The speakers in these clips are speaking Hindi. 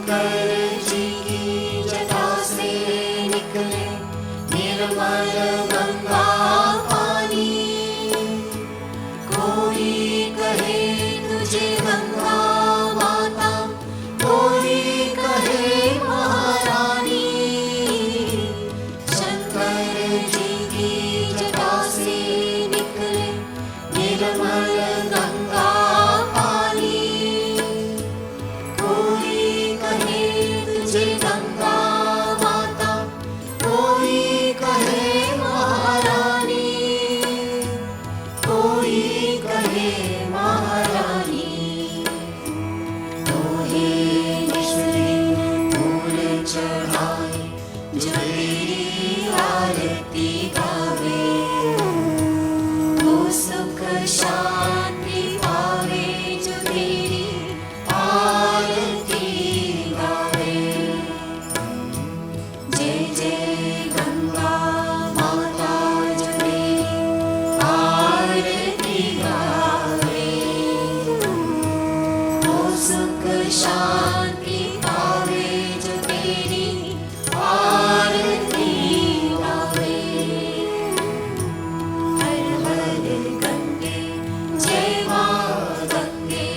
जी की जटा से निकले निर्मल गंगा पानी। कोई कहे तुझे गंगा माता, कोई कहे महारानी। शंकर जी की जटा से निकले निर्मल गंगा पानी। कोई कहे तुझे गंगा माता, कोई कहे महारानी, कोई कहे महारानी। तोहे निश्चय फूल चढ़ाए जो तेरी आरती गावे, वो सुख शांति पावे जो तेरी आरती गावे। जय जय गंगा माता जो तेरी आरती गावे, वो सुख शांति पावे जो तेरी आरती गावे। हर हर गंगे जय माँ गंगे,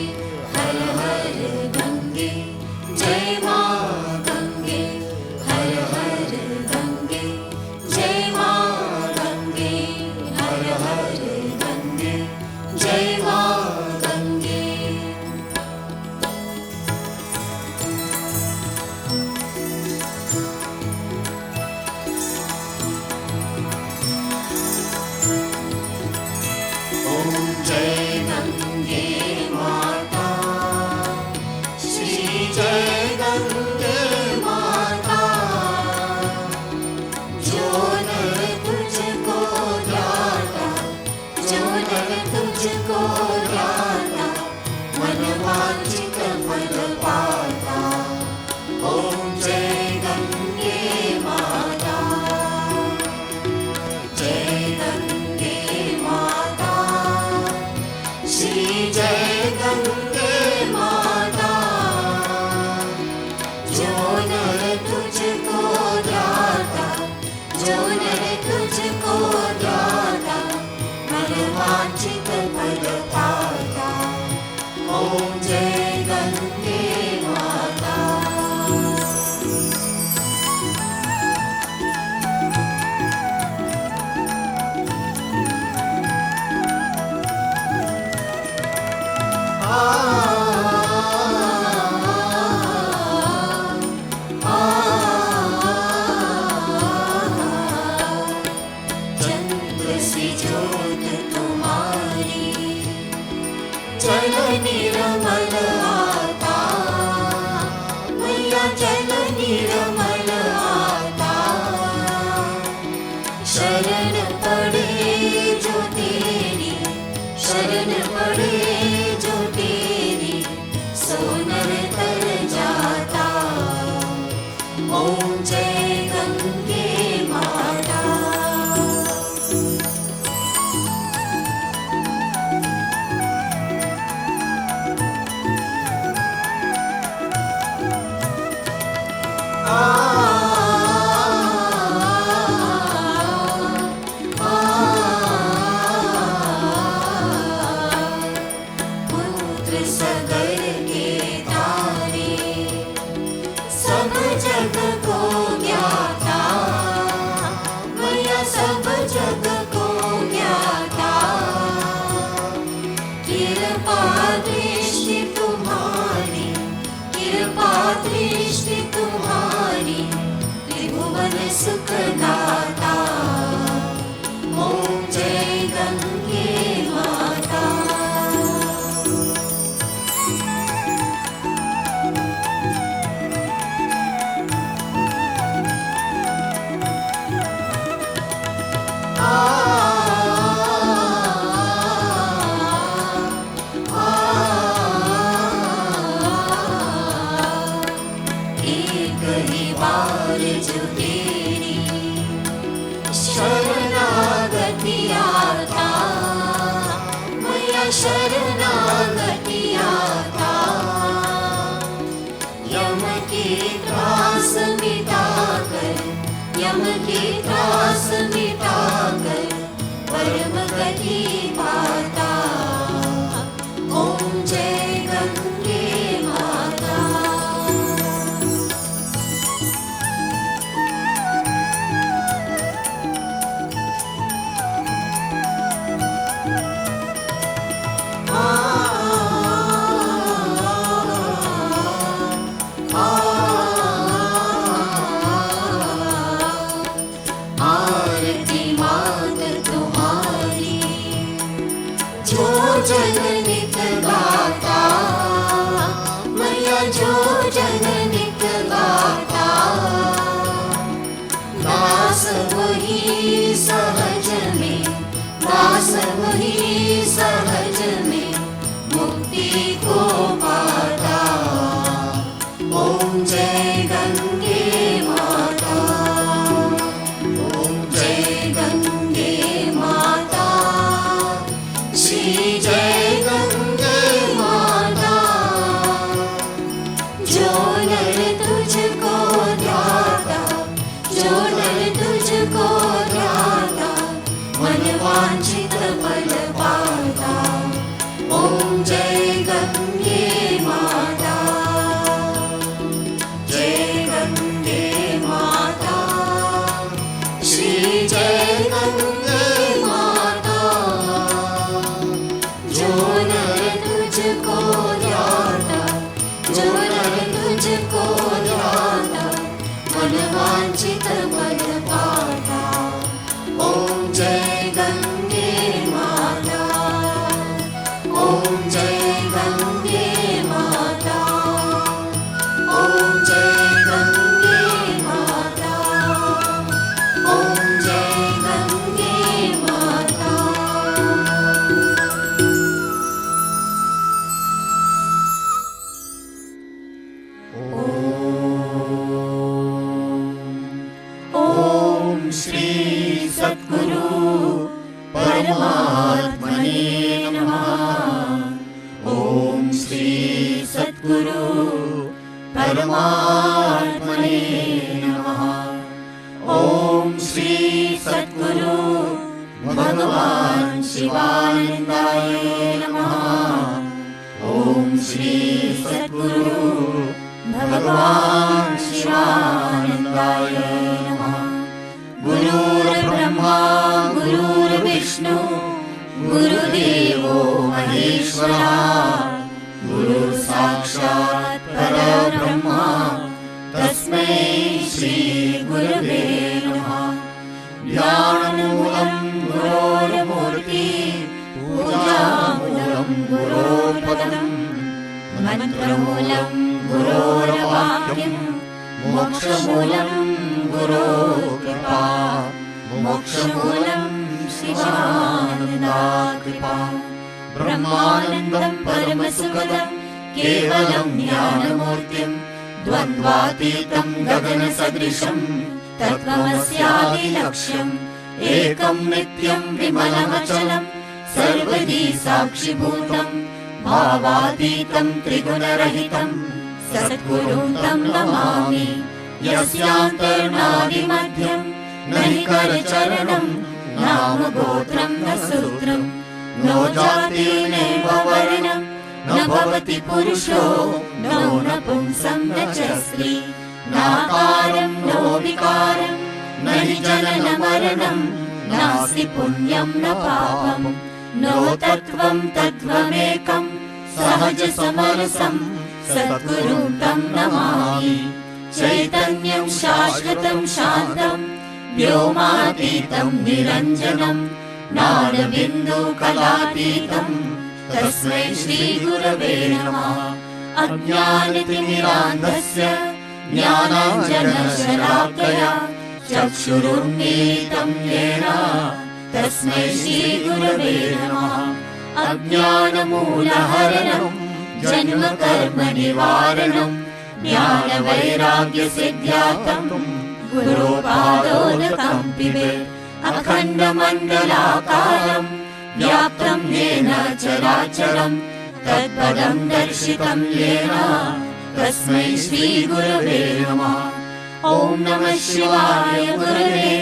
हर हर गंगे जय माँ गंगे, हर हर गंगे जय माँ गंगे, हर हर गंगे जय माँ गंगे। ओम जय गंगे माता, श्री जय गंगे माता। जो नर तुझको ध्याता, जो नर तुझको ध्याता, मन वांछित फल पाता। ओम जय गंगे माता, जय गंगे माता, श्री जय गंगे माता। जो नर तुझको ध्याता, जो नर तुझको ध्याता, मन वांछित फल पाता। ओम जय गंगे माता। चंद्र सी ज्योत तुम्हारी, जल निर्मल आता। मैया जल निर्मल आता। शरण पड़े जो तेरी, शरण पड़े जो तेरी, सोनर तर जाता। ओम जय गंगे माता। पुत्र सगर के तारे, सब जग को ज्ञाता। मैया सब जग को ज्ञाता। कृपा दृष्टि तुम्हारी, कृपा दृष्टि तुम्हारी, त्रिभुवन सुख दाता। ओम जय गंगे माता। एक ही बार जो तेरी शरणागति आता, मैया शरणागति आता। यम की जो जननी गाता, दास वही सहज में, दास वही सहज में मुक्ति को पाता। ओम जय गंगे माता, ओम जय गंगे माता, श्री जय गंगे माता। जो नर तुझको ध्याता, जो नर तुझको ध्याता, मन वांछित फल पाता। ओम जय गंगे माता, जय गंगे माता, श्री जय गंगे माता। जो नर तुझको ध्याता, जो नर तुझको ध्याता, मन वांछित फल पाता। ओम जय गंगे माता, ओम जय गंगे माता, ओम जय गंगे माता, ओम जय गंगे माता। ओम श्री सद्गुरु परमात्मने नमः। ओम श्री सद्गुरु परमात्मने नमः। ओम श्री सद्गुरु भगवान शिवानंदाय नमः। ओम श्री सद्गुरु भगवान शिवानंदाय नमः। गुरुर्ब्रह्मा गुरुर्विष्णु गुरुदेवो महेश्वरः। गुरु साक्षात् परब्रह्म तस्मै श्री गुरवे नमः। ज्ञानमूलं गुरोर्मूर्ति, पूजामूलं गुरोर्पदम्, मंत्रमूलं गुरोर्वाक्यं, मोक्षमूलं गुरोर्कृपा। मोक्षमूलं शिवानन्दाकृपा। ब्रह्मानन्दं परमसुखदं केवलं ज्ञानमूर्तिं, द्वन्द्वातीतं गगनसदृशं तत्त्वमस्यादिलक्ष्यम्। एकं नित्यं विमलमचलं सर्वदी साक्षिभूतं, भावातीतं त्रिगुणरहितं सद्गुरुं तं नमामि। यस्यान्तर्नादिमध्यं न हि करचरणं, नाम गोत्रं न सूत्रं, नो जातिर्नैव वर्णं, न भवति पुरुषो नो नपुंसं न च स्त्री। नाकारं नो विकारं, न हि जननमरणं, नास्ति पुण्यं न पापं, नो तत्त्वं तत्त्वमेकं, सहजसमरसं सद्गुरुं तं नमामि। चैतन्यं शाश्वतं शान्तं व्योमातीतं निरञ्जनं, ज्ञानबिन्दुकलातीतं तस्मै श्रीगुरवे नमः। अज्ञानतिमिरान्धस्य ज्ञानाञ्जनशलाकया चक्षुरुन्मीलितं येन तस्मै श्रीगुरवे नमः। अज्ञानमूलहरणं जन्मकर्मनिवारणं, ज्ञानवैराग्यसिद्ध्यार्थं गुरोपादोदकं पिबेत्। अखण्डमण्डलाकारं व्याप्तं येन चराचरं, तत्पदं दर्शितं येन तस्मै श्रीगुरवे नमः। ॐ नमः शिवाय गुरवे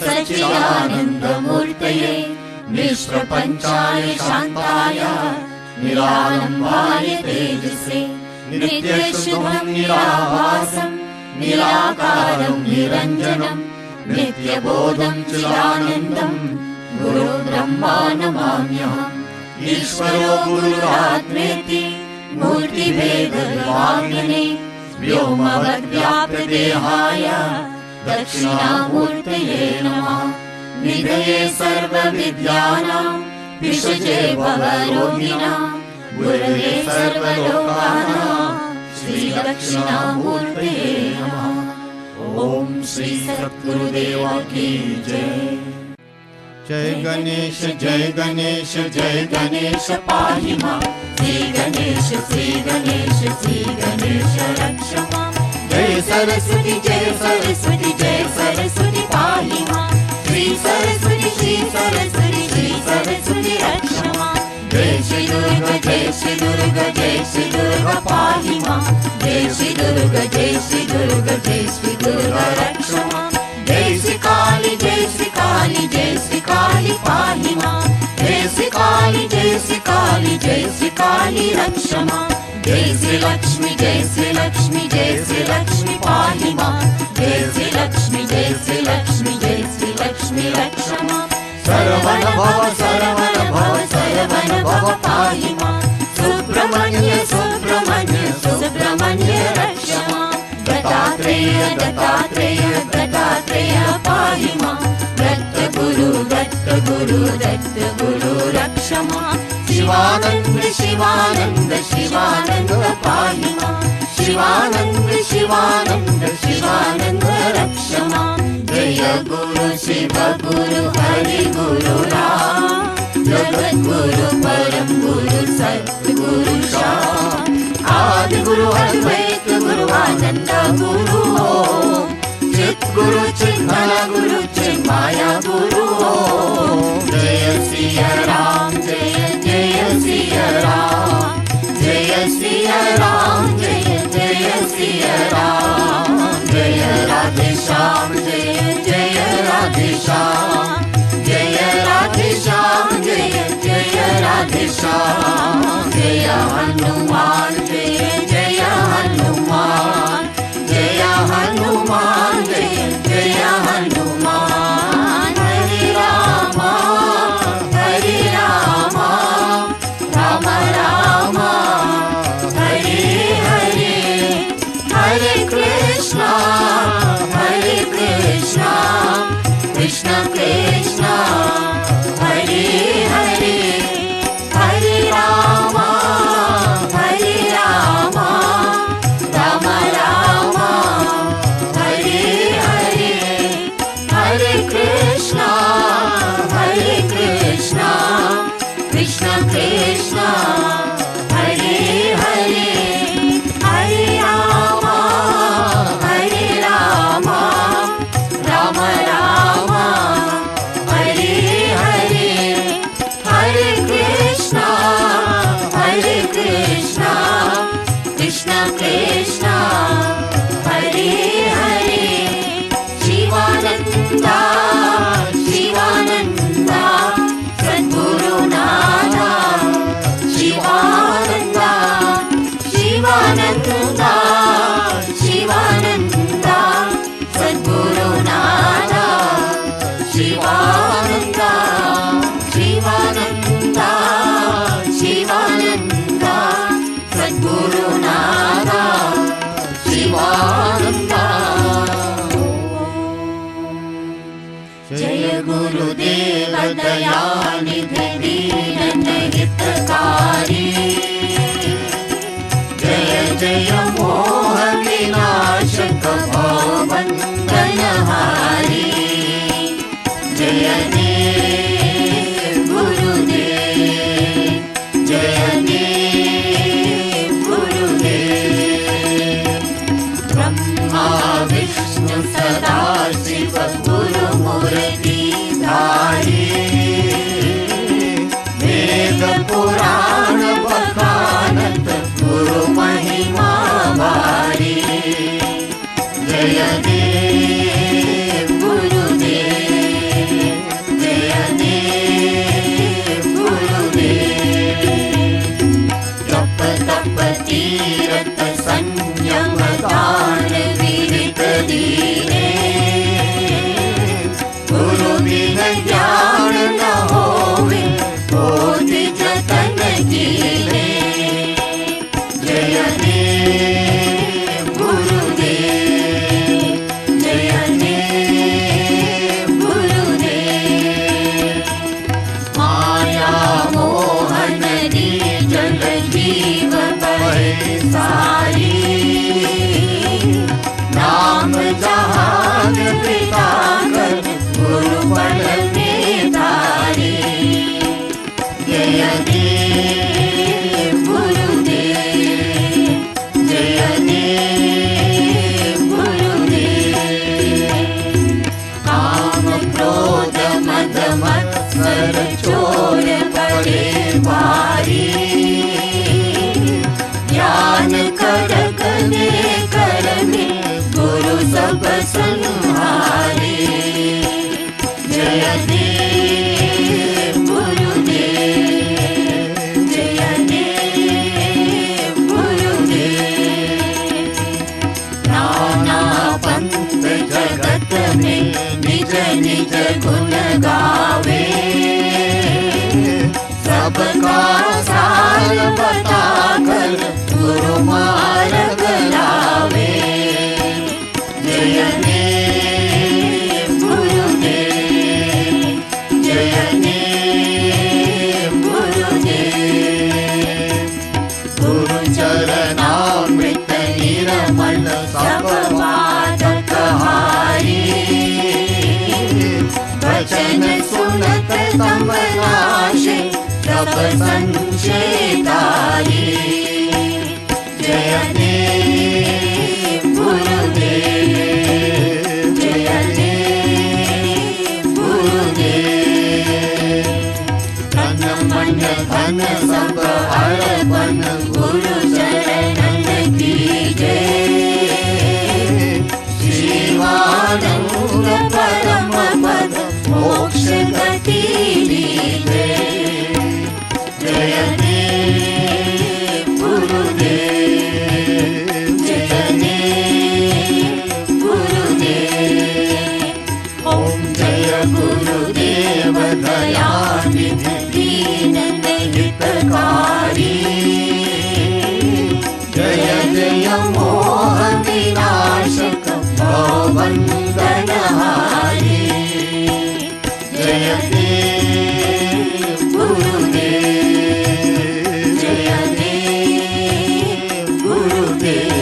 सच्चिदानन्दमूर्तये, निष्प्रपञ्चाय शान्ताय निरालम्बाय तेजसे, नित्यशुभं निराभासं निराकारं निरञ्जनं, नित्यबोधं चिदानन्दं गुरुब्रह्मा नमाम्यहम्। ईश्वरो गुरुरात्मेति मूर्तिभेदविभागिने, व्योमवद्व्याप्तदेहाय दक्षिणामूर्तये नमः। निधये सर्वविद्यानां विषजे भवरोगिणां, गुरवे सर्वलोकानां श्री दक्षिणामूर्ते नमः। ओम श्री सद्गुरुदेवा की जय। जय गणेश जय गणेश जय गणेश पाहि मां। श्री गणेश श्री गणेश श्री गणेश रक्ष मां। जय सरस्वती जय सरस्वती जय सरस्वती पाहि मां। श्री सरस्वती श्री सरस्वती श्री सरस्वती रक्ष मां। जय श्री दुर्गा जय श्री दुर्गा जय श्री दुर्गा पाहि मां। जय श्री दुर्गा जय श्री दुर्गा जय श्री दुर्गा रक्ष मां। जय श्री काली जय श्री काली जय श्री काली पाहि मां। जय श्री काली जय श्री काली जय श्री काली रक्ष मां। जय श्री लक्ष्मी जय श्री लक्ष्मी जय श्री लक्ष्मी पाहि मां। जय श्री लक्ष्मी जय श्री लक्ष्मी जय श्री लक्ष्मी रक्ष मां। सरवण भव सरवण भव सरवण भव पाहि मां। सुब्रह्मण्य सुब्रह्मण्य सुब्रह्मण्य रक्ष मां। दत्तात्रेय दत्तात्रेय दत्तात्रेय पाहि मां। दत्तगुरु दत्तगुरु दत्तगुरु रक्ष मां। शिवानंद शिवानंद शिवानंद पाहि मां। शिवानंद शिवानंद शिवानंद रक्ष मां। जय गुरु शिव गुरु हरि गुरु राम। जगत गुरु परम गुरु सद्गुरु श्याम। आदि गुरु अद्वैत गुरु आनंद गुरु ओम। चित गुरु चिन्मय गुरु चिन्माया गुरु ओम। जय सिया राम जय जय सिया राम। जय सिया राम जय जय सिया राम। जय राधे श्याम जय जय राधे श्याम। जय राधे श्याम जय जय राधे श्याम। जय हनुमान जय जय हनुमान। जय हनुमान जय जय हनुमान। हरे राम राम राम हरे हरे। हरे कृष्णा कृष्ण कृष्ण हरे हरे। हरे राम राम राम हरे हरे। हरे कृष्ण कृष्ण कृष्ण हरे हरे। हरे राम राम राम हरे हरे। हरे कृष्ण कृष्ण कृष्ण हरे हरे। शिवानंदा शिवानंदा सद्गुरुनाथा। शिवानंदा शिवानंदा शिवानंदा सद्गुरुनाथा। शिवानंदा शिवानंदा शिवानंदा सद्गुरुनाथा। शिवानंदा। जय गुरुदेव दयानिधि दीन हितकारी। जय जय मोह विनाशक भवबंधनहारी। जय देव गुरुदेव जय देव गुरुदेव। ब्रह्मा विष्णु सदा शिव गुरु मूर्ति धारी। वेद पुराण बखानत गुरु महिमा भारी। जय देव गुरुदेव जय देव गुरुदेव। जप तप तीरथ संयम दान विविध दीने। गुरु बिन ज्ञान न होवे बोधि जतन कीने। जय देव गुरुदेव जय देव गुरुदेव। माया मोहन दी जल जीव बहे सारी। दे कर में गुरु सब संहारे। जय देव गुरुदेव, जय देव गुरुदेव। नाना पंथ जगत में निज निज गुण गावे, सबका सार बता कर गुरु मार्ग लावे। जय देव गुरुदेव, जय देव गुरुदेव। गुरु चरणामृत निर्मल सब बाधक हारी, वचन सुनत तम नाशे सब संशय तारी। जय देव गुरुदेव, जय देव गुरुदेव। तन मन धन सब अर्पण गुरु चरणन की जय। शिवानंद परम पद मोक्ष गति लीजे। जय देव गुरुदेव, जय देव गुरुदेव। ओम जय गुरुदेव दयानिधि दीन हितकारी। जय जय मोह विनाशक भवबंधनहारी। जय देव गुरुदेव, जय देव गुरुदेव।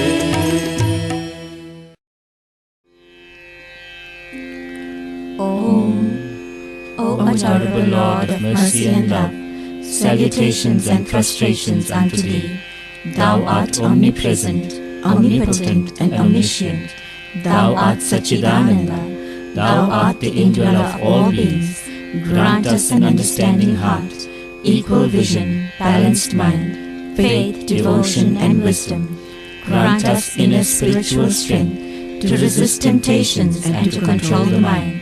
Om. O adorable Lord of mercy and love, salutations and prostrations unto thee. Thou art omnipresent, omnipotent and omniscient. Thou art Sachidananda. Thou art the indweller of all beings. Grant us an understanding heart, equal vision, balanced mind, faith, devotion and wisdom. Grant us inner spiritual strength to resist temptations and to control the mind.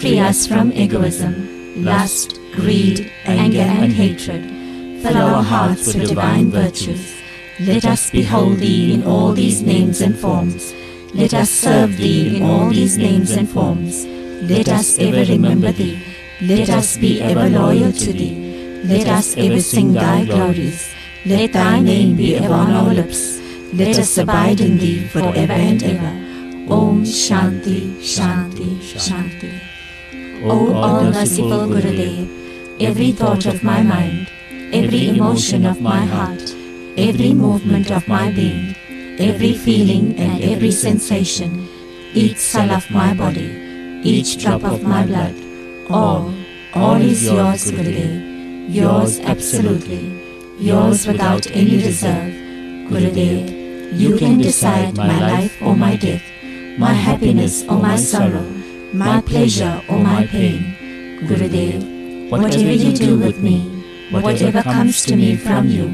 Free us from egoism, lust, greed, anger and hatred. Fill our hearts with divine virtues. Let us behold thee in all these names and forms. Let us serve thee in all these names and forms. Let us ever remember thee. Let us be ever loyal to thee. Let us ever sing thy glories. Let thy name be ever on our lips. Let us abide in thee forever and ever. Om Shanti, Shanti, Shanti. O all-merciful Gurudev, every thought of my mind, every emotion of my heart, every movement of my being, every feeling and every sensation, each cell of my body, each drop of my blood, all is yours, Gurudev, yours absolutely, yours without any reserve. Gurudev, you can decide my life or my death, my happiness or my sorrow, my pleasure or my pain. Gurudev, whatever you do with me, whatever comes to me from you,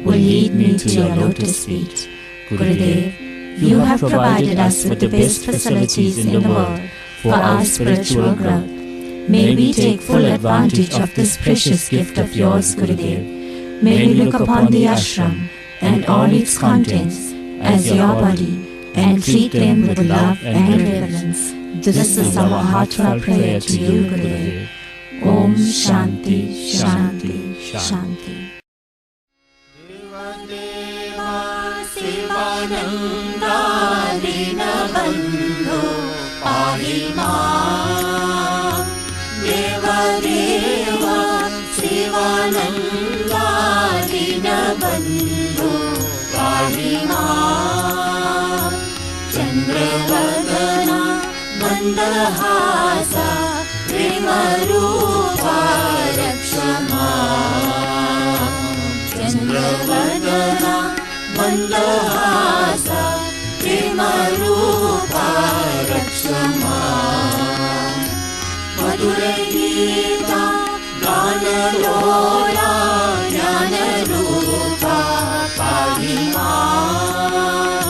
will lead me to your lotus feet. Gurudev, you have provided us with the best facilities in the world for our spiritual growth. May we take full advantage of this precious gift of yours, Gurudev. May we look upon the ashram and all its contents as your body and treat them with love and reverence. This is our heartfelt prayer to you, Gurudev. Om Shanti, Shanti, Shanti. Deva Sivananda Dinabandhu Pahi Maam. Deva Deva Sivananda Dinabandhu Pahi Maam. Chandravadana Mandahasa Primarupa Rakshama. Chandravadana Mandahasa Primarupa Rakshama. Madhura Gita Gana Lola Jnana Rupa Pahi Maam.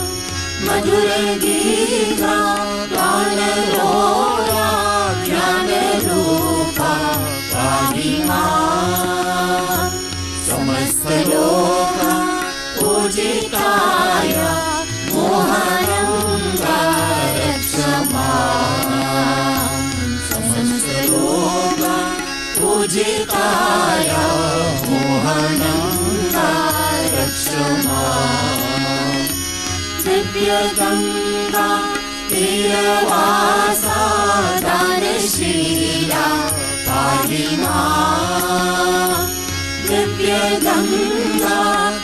Divya Ganga तीरवासा दानशीला पाहि मां दिव्य गंगा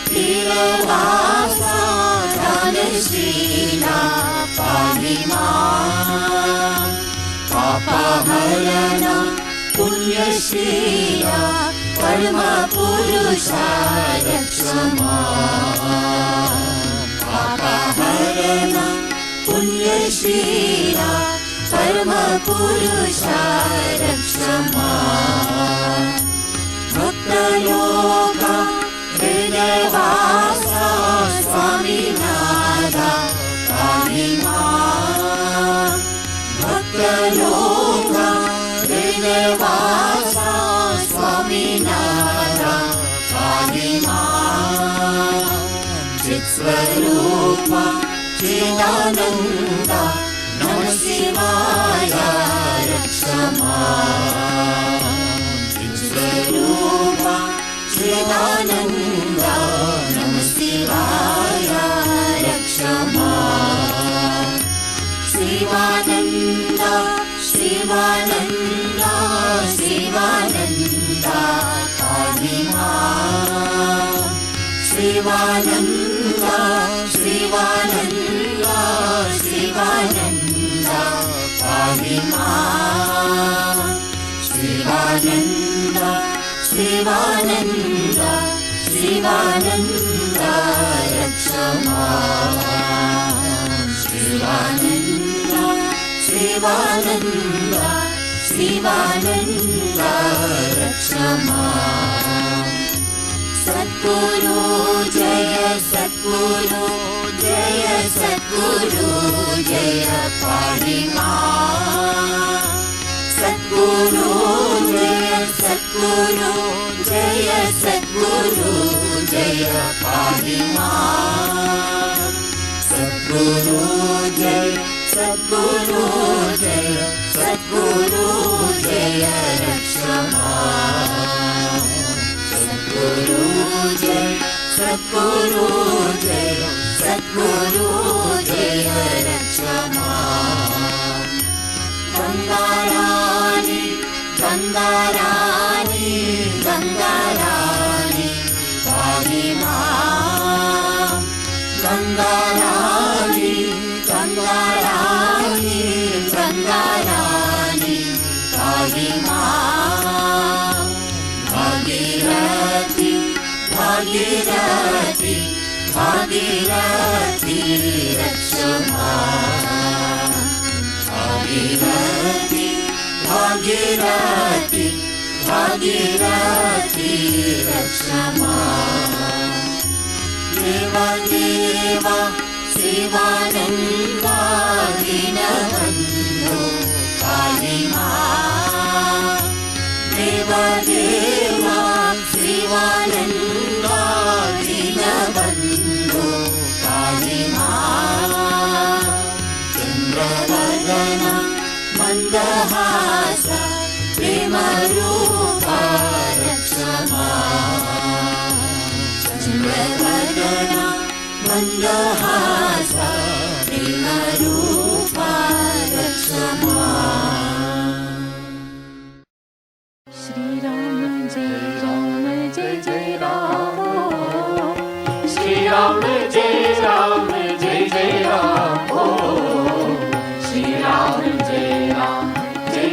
तीरवासा दानशीला पाहि मां पापहरण पुण्यशीला परम पुरुषा रक्ष मां पापहरण पुण्यशीला परम पुरुषा रक्ष मां भक्तयोगा हृदयवासा स्वामीनाथा पाहि मां भक्तयोगा हृदयवासा स्वामीनाथा पाहि मां चित्स्वरूपा चिदानन्दा नमः शिवाय रक्ष मां चित्स्वरूपा चिदानन्दा नमः शिवाय रक्ष मां शिवानन्दा शिवानन्दा शिवानन्दा पाहि मां शिवानन्दा शिवानन्दा शिवानन्दा पाहि मां शिवानन्दा शिवानन्दा शिवानन्दा रक्ष मां शिवानन्दा शिवानन्दा शिवानन्दा रक्ष मां सद्गुरु जय सद्गुरु जय सद्गुरु जय पाहि मां सद्गुरु जय सद्गुरु जय सद्गुरु जय पाहि मां सद्गुरु जय सद्गुरु जय सद्गुरु जय रक्ष मां सद्गुरु जय सद्गुरु जय सद्गुरु जय रक्ष मां गंगारानी गंगारानी गंगारानी पाहि मां गंगारानी गंगारानी गंगारानी पाहि मां भागीरथी भागीरथी भागीरथी रक्ष मां भागीरथी भागीरथी भागीरथी रक्ष मां देवा देवा शिवानन्दा दीनबन्धो पाहि मां देवा देवा शिवानन्दा दीनबन्धो पाहि मां चन्द्रवदना मन्दहास प्रेमरूपा रक्ष मां चन्द्रवदना मन्दहास प्रेमरूपा रक्ष मां Shri Ram Jai Jai Ram Shri Ram Jai Jai Ram Shri Ram Jai Jai Ram Shri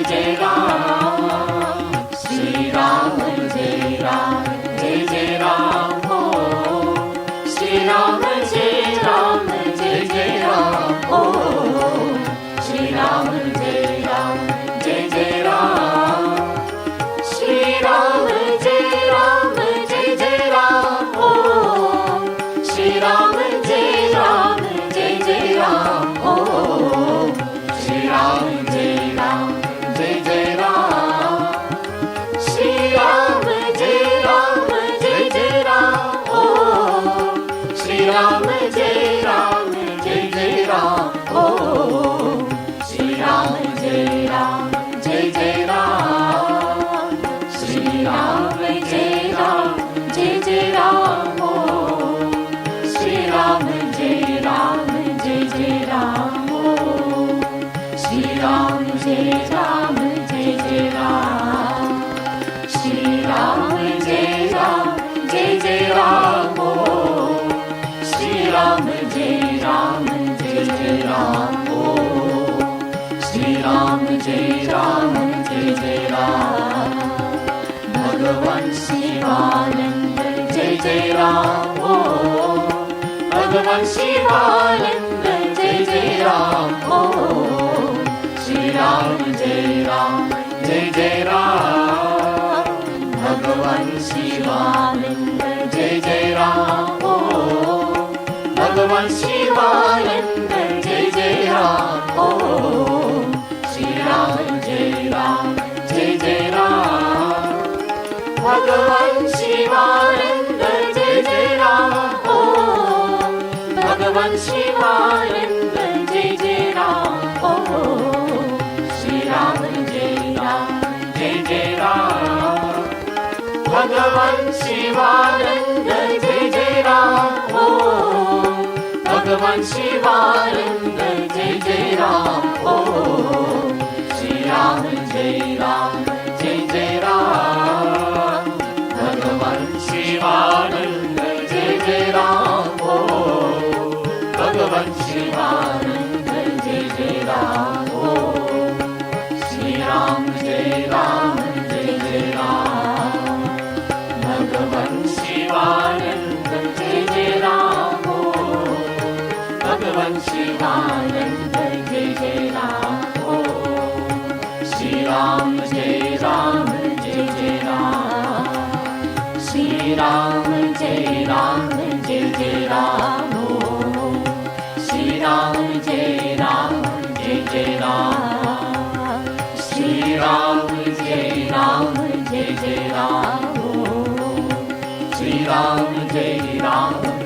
जय राम जय जय राम भगवान शिवानंद जय जय राम ओ भगवान शिवानंद जय जय राम ओ श्री राम जय राम भगवान शिवानंद जय जय राम ओ भगवान शिवानंद जय जय राम ओ श्री राम जय राम भगवान शिवानंद जय जय राम ओ भगवान शिवानंद जय जय राम ओ श्री राम जय राम भगवान शिवानंद जय जय राम ओ भगवान शिवानंद जय जय राम ओ श्री राम जय राम भगवान शिवानंद जय जय राम ओ भगवान शिवानंद जय जय राम ओ श्री राम जय राम भगवान शिवानंद जय जय राम ओ भगवान शिवानंद जय जय राम ओ श्री राम जय राम श्री राम जय राम ओ श्री राम जय राम श्री राम जय राम ओ श्री राम जय राम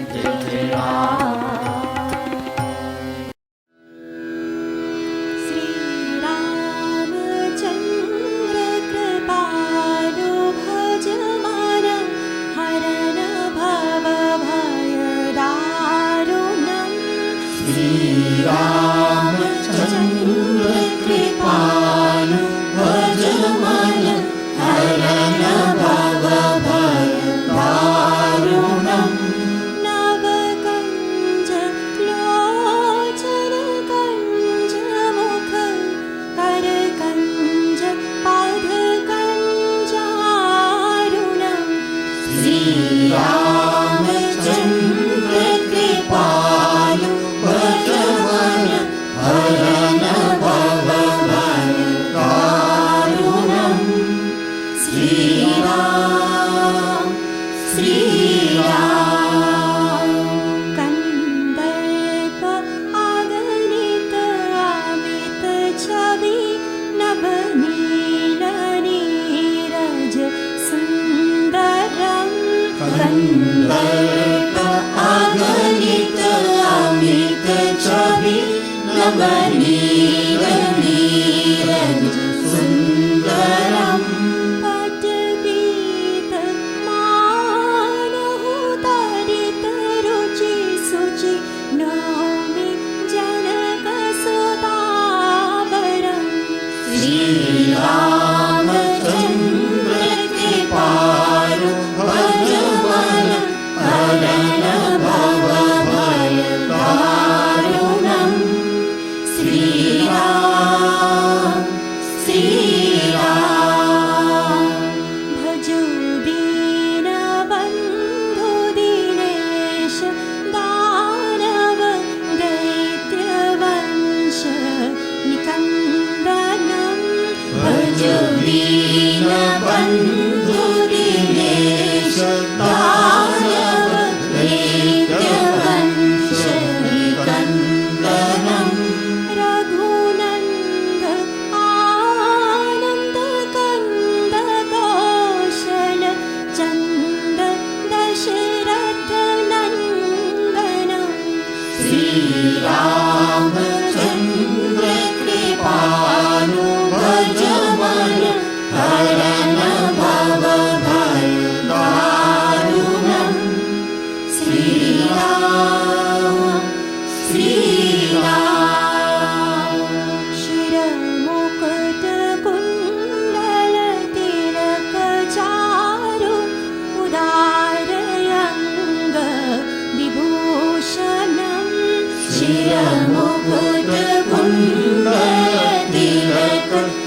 शिरमुकुट कुण्डल तिलक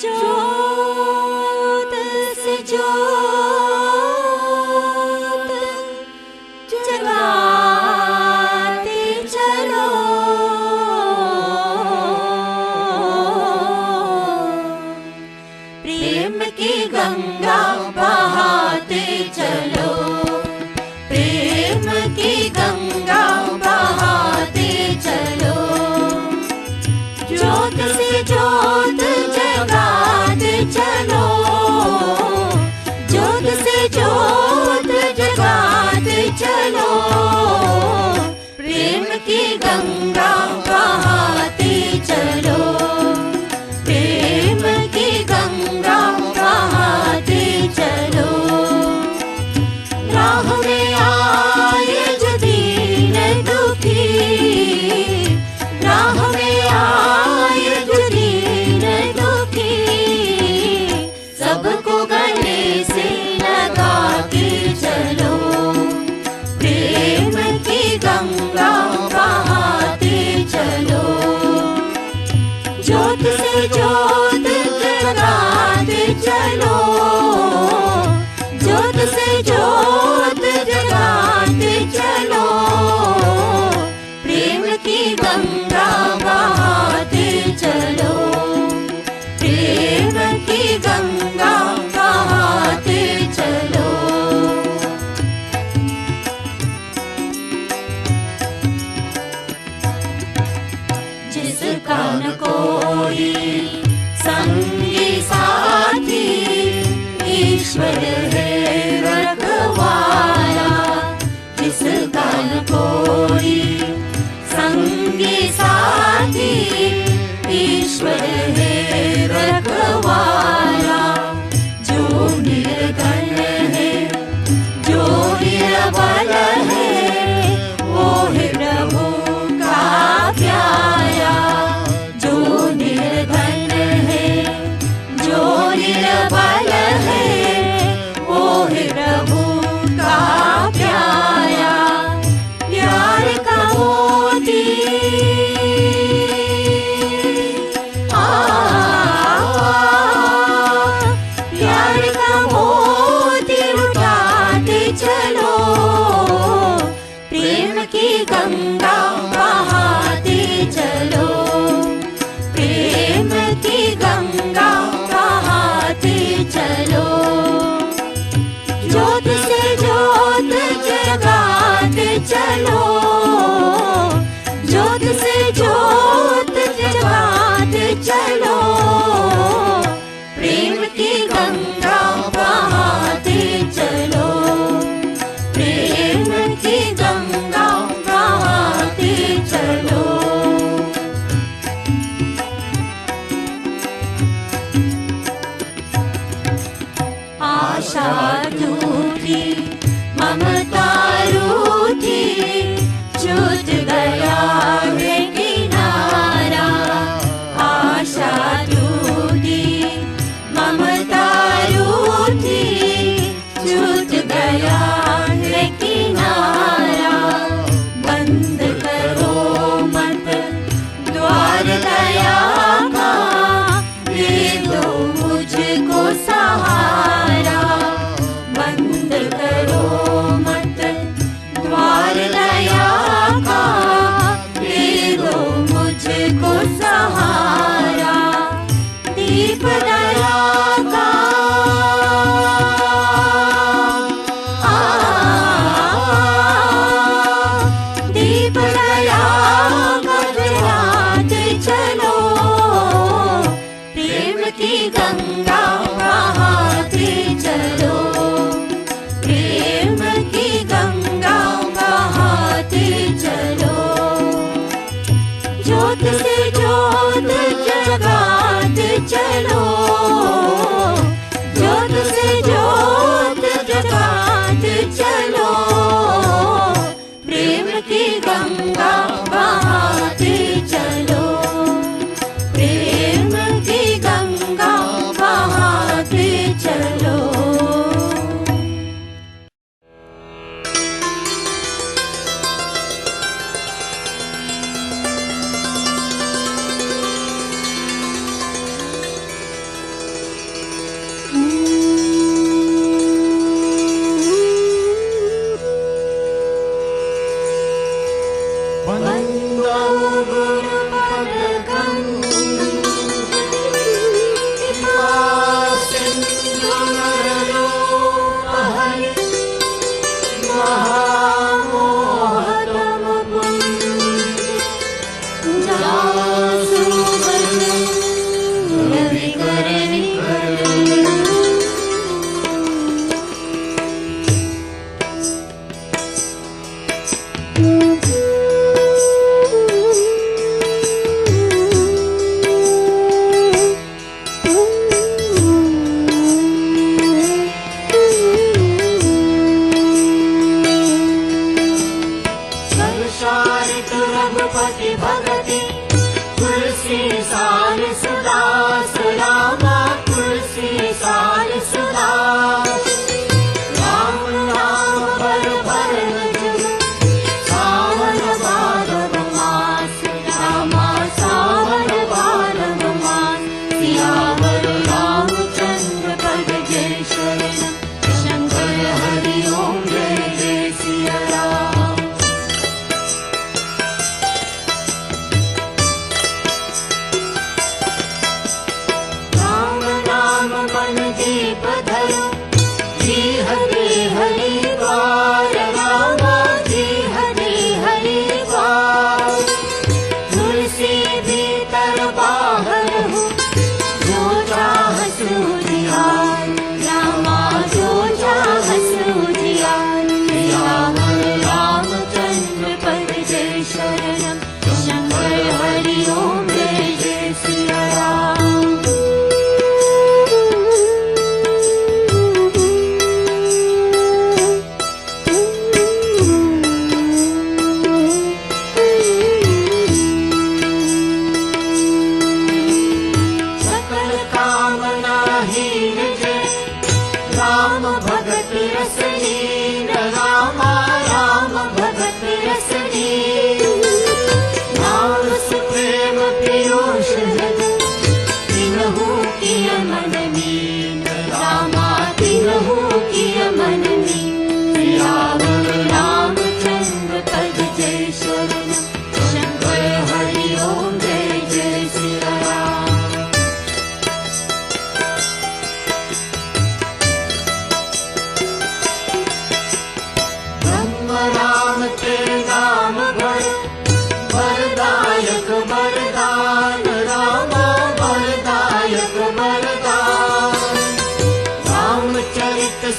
ज्योत से ज्योत जगाते चलो, प्रेम की गंगा बहाते चलो, प्रेम की गंगा बहाते चलो, ज्योत से ज्योत जगाते चलो, ज्योत से ज्योत जगाते चलो, प्रेम की गंगा बहाते चलो, प्रेम की गंगा बहाते चलो, राह में आए जो दीन दुखी, राह में आए जो दीन दुखी, सबको गले से लगा के चलो, प्रेम की गंगा बहाते चलो, ज्योत से ज्योत जगाते चलो, ज्योत से ज्योत जगाते चलो, प्रेम की गंगा बहाते चलो, प्रेम की गंगा बहाते चलो। जिसका न कोई संगी साथी, ईश्वर है रखवाला, जिसका न कोई संगी साथी, ईश्वर है रखवाला, जो निर्धन है, जो निर्बल है, वो है प्रभु का प्यारा, जो निर्धन है, जो निर्बल है, वो है प्रभु का प्यारा, प्यार का मोती प्यार का मोती उठाते चलो, प्रेम की गंगा बहाते चलो, प्रेम की गंगा बहाते चलो, ज्योत से ज्योत जगाते चलो, ज्योत से ज्योत जगाते चलो, प्रेम की गंगा बहाते चलो, प्रेम की गंगा बहाते चलो। आशा रूठी, ममता रूठी, छूट गया है किनारा, आशा रूठी, ममता रूठी, छूट गया है किनारा, बंद करो मत द्वार दया का, दे दो मुझको सहारा, बंद करो मत द्वार दया का, दे दो मुझको सहारा, दीप दया का दीप दया का जलाते चलो, प्रेम की गंगा बहाते चलो, प्रेम की गंगा बहाते चलो, ज्योत से ज्योत जगाते चलो, ज्योत से ज्योत जगाते चलो, प्रेम की गंगा बहाते चलो, प्रेम की गंगा बहाते चलो।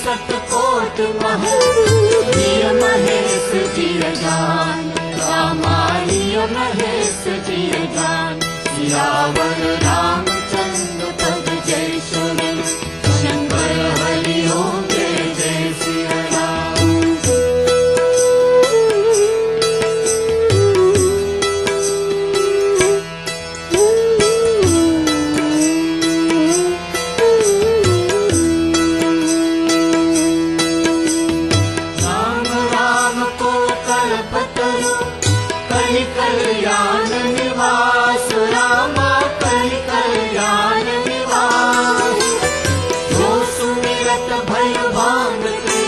सतकोट महल जिय महेश जिय जान रामालिय महेश जिय जान सियावर रामचंद्र पद जय शरण शंकर हरि ओम जय जय सिया राम राम राम को कल्पतरु कलि कल्याण निवास रामा कलि कल्याण निवास जो सुमिरत भय भांगते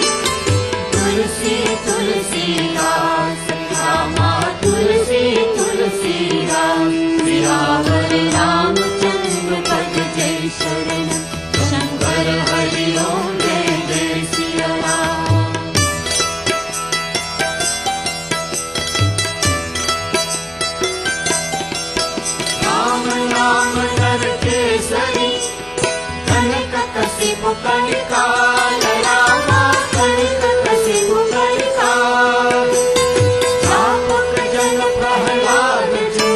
तुलसी तुलसीदास रामा तुलसी तुलसीदास सियावर रामचंद्र पद जय शरण शंकर हरि ओम जय जय सिया राम राम नाम नर केसरी कनक कसिपु कलिकाल रामा कनक कसिपु कलिकाल चापक जन प्रहलाद जी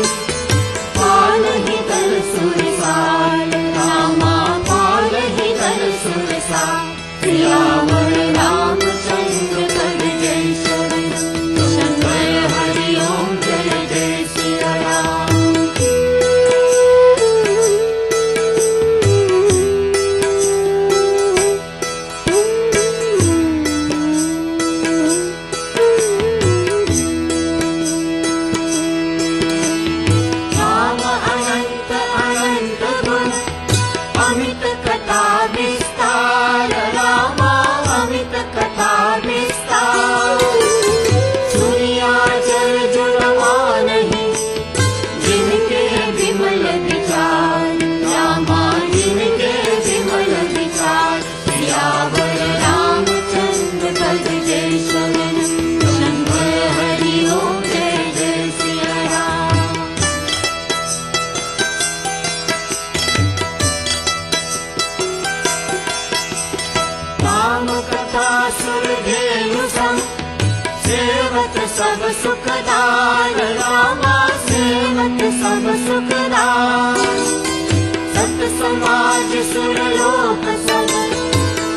पालहि दल सुरसाल रामा पालहि दल सुरसाल सियावर रामचंद्र पद जय शरण शंकर हरि ओम जय जय सिया राम राम अनंत अनंत गुण अमित कथा विस्तार रामा अमित कथा विस्तार सूर्या जल जुड़वा नहीं जिनके विमल विचार रामा जिनके विमल विचार सियावर रामचंद्र पद जय शरण शंकर हरि ओम जय जय सिया राम राम कथा सुरधेनु सम सेवक सब सुखदान रामा सेवक सब सुखदान सत समाज सुरलोक सब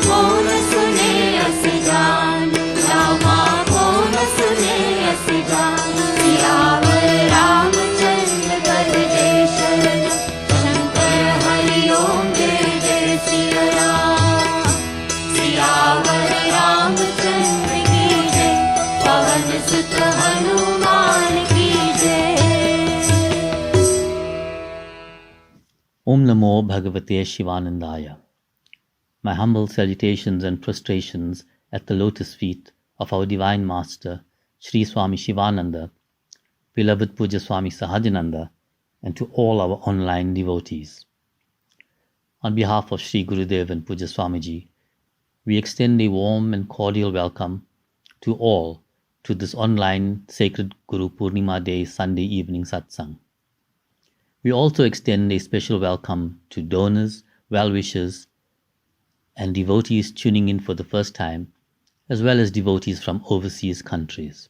कौन सुने अस जान रामा कौन सुने अस जान सियावर रामचंद्र पद जय शरण शंकर हरि ओम जय जय सिया राम सियावर रामचंद्र की जय पवन सुत हनुमान की जय Om Namo Bhagavate Shivanandaya. My humble salutations and prostrations at the lotus feet of our Divine Master, Sri Swami Shivananda, beloved Puja Swami Sahajananda, and to all our online devotees. On behalf of Sri Gurudev and Puja Swamiji, we extend a warm and cordial welcome to all to this online Sacred Guru Purnima Day Sunday evening satsang. We also extend a special welcome to donors, well-wishers, and devotees tuning in for the first time, as well as devotees from overseas countries.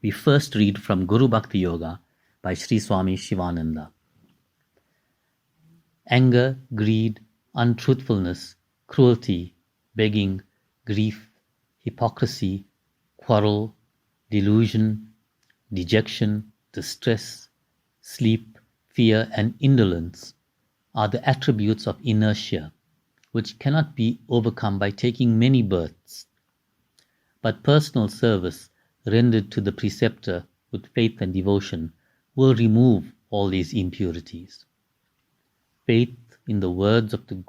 We first read from Guru Bhakti Yoga by Sri Swami Shivananda. Anger, greed, untruthfulness, cruelty, begging, grief, hypocrisy, quarrel, delusion, dejection, distress, sleep, fear, and indolence are the attributes of inertia, which cannot be overcome by taking many births. But personal service rendered to the preceptor with faith and devotion will remove all these impurities. Faith in the words of the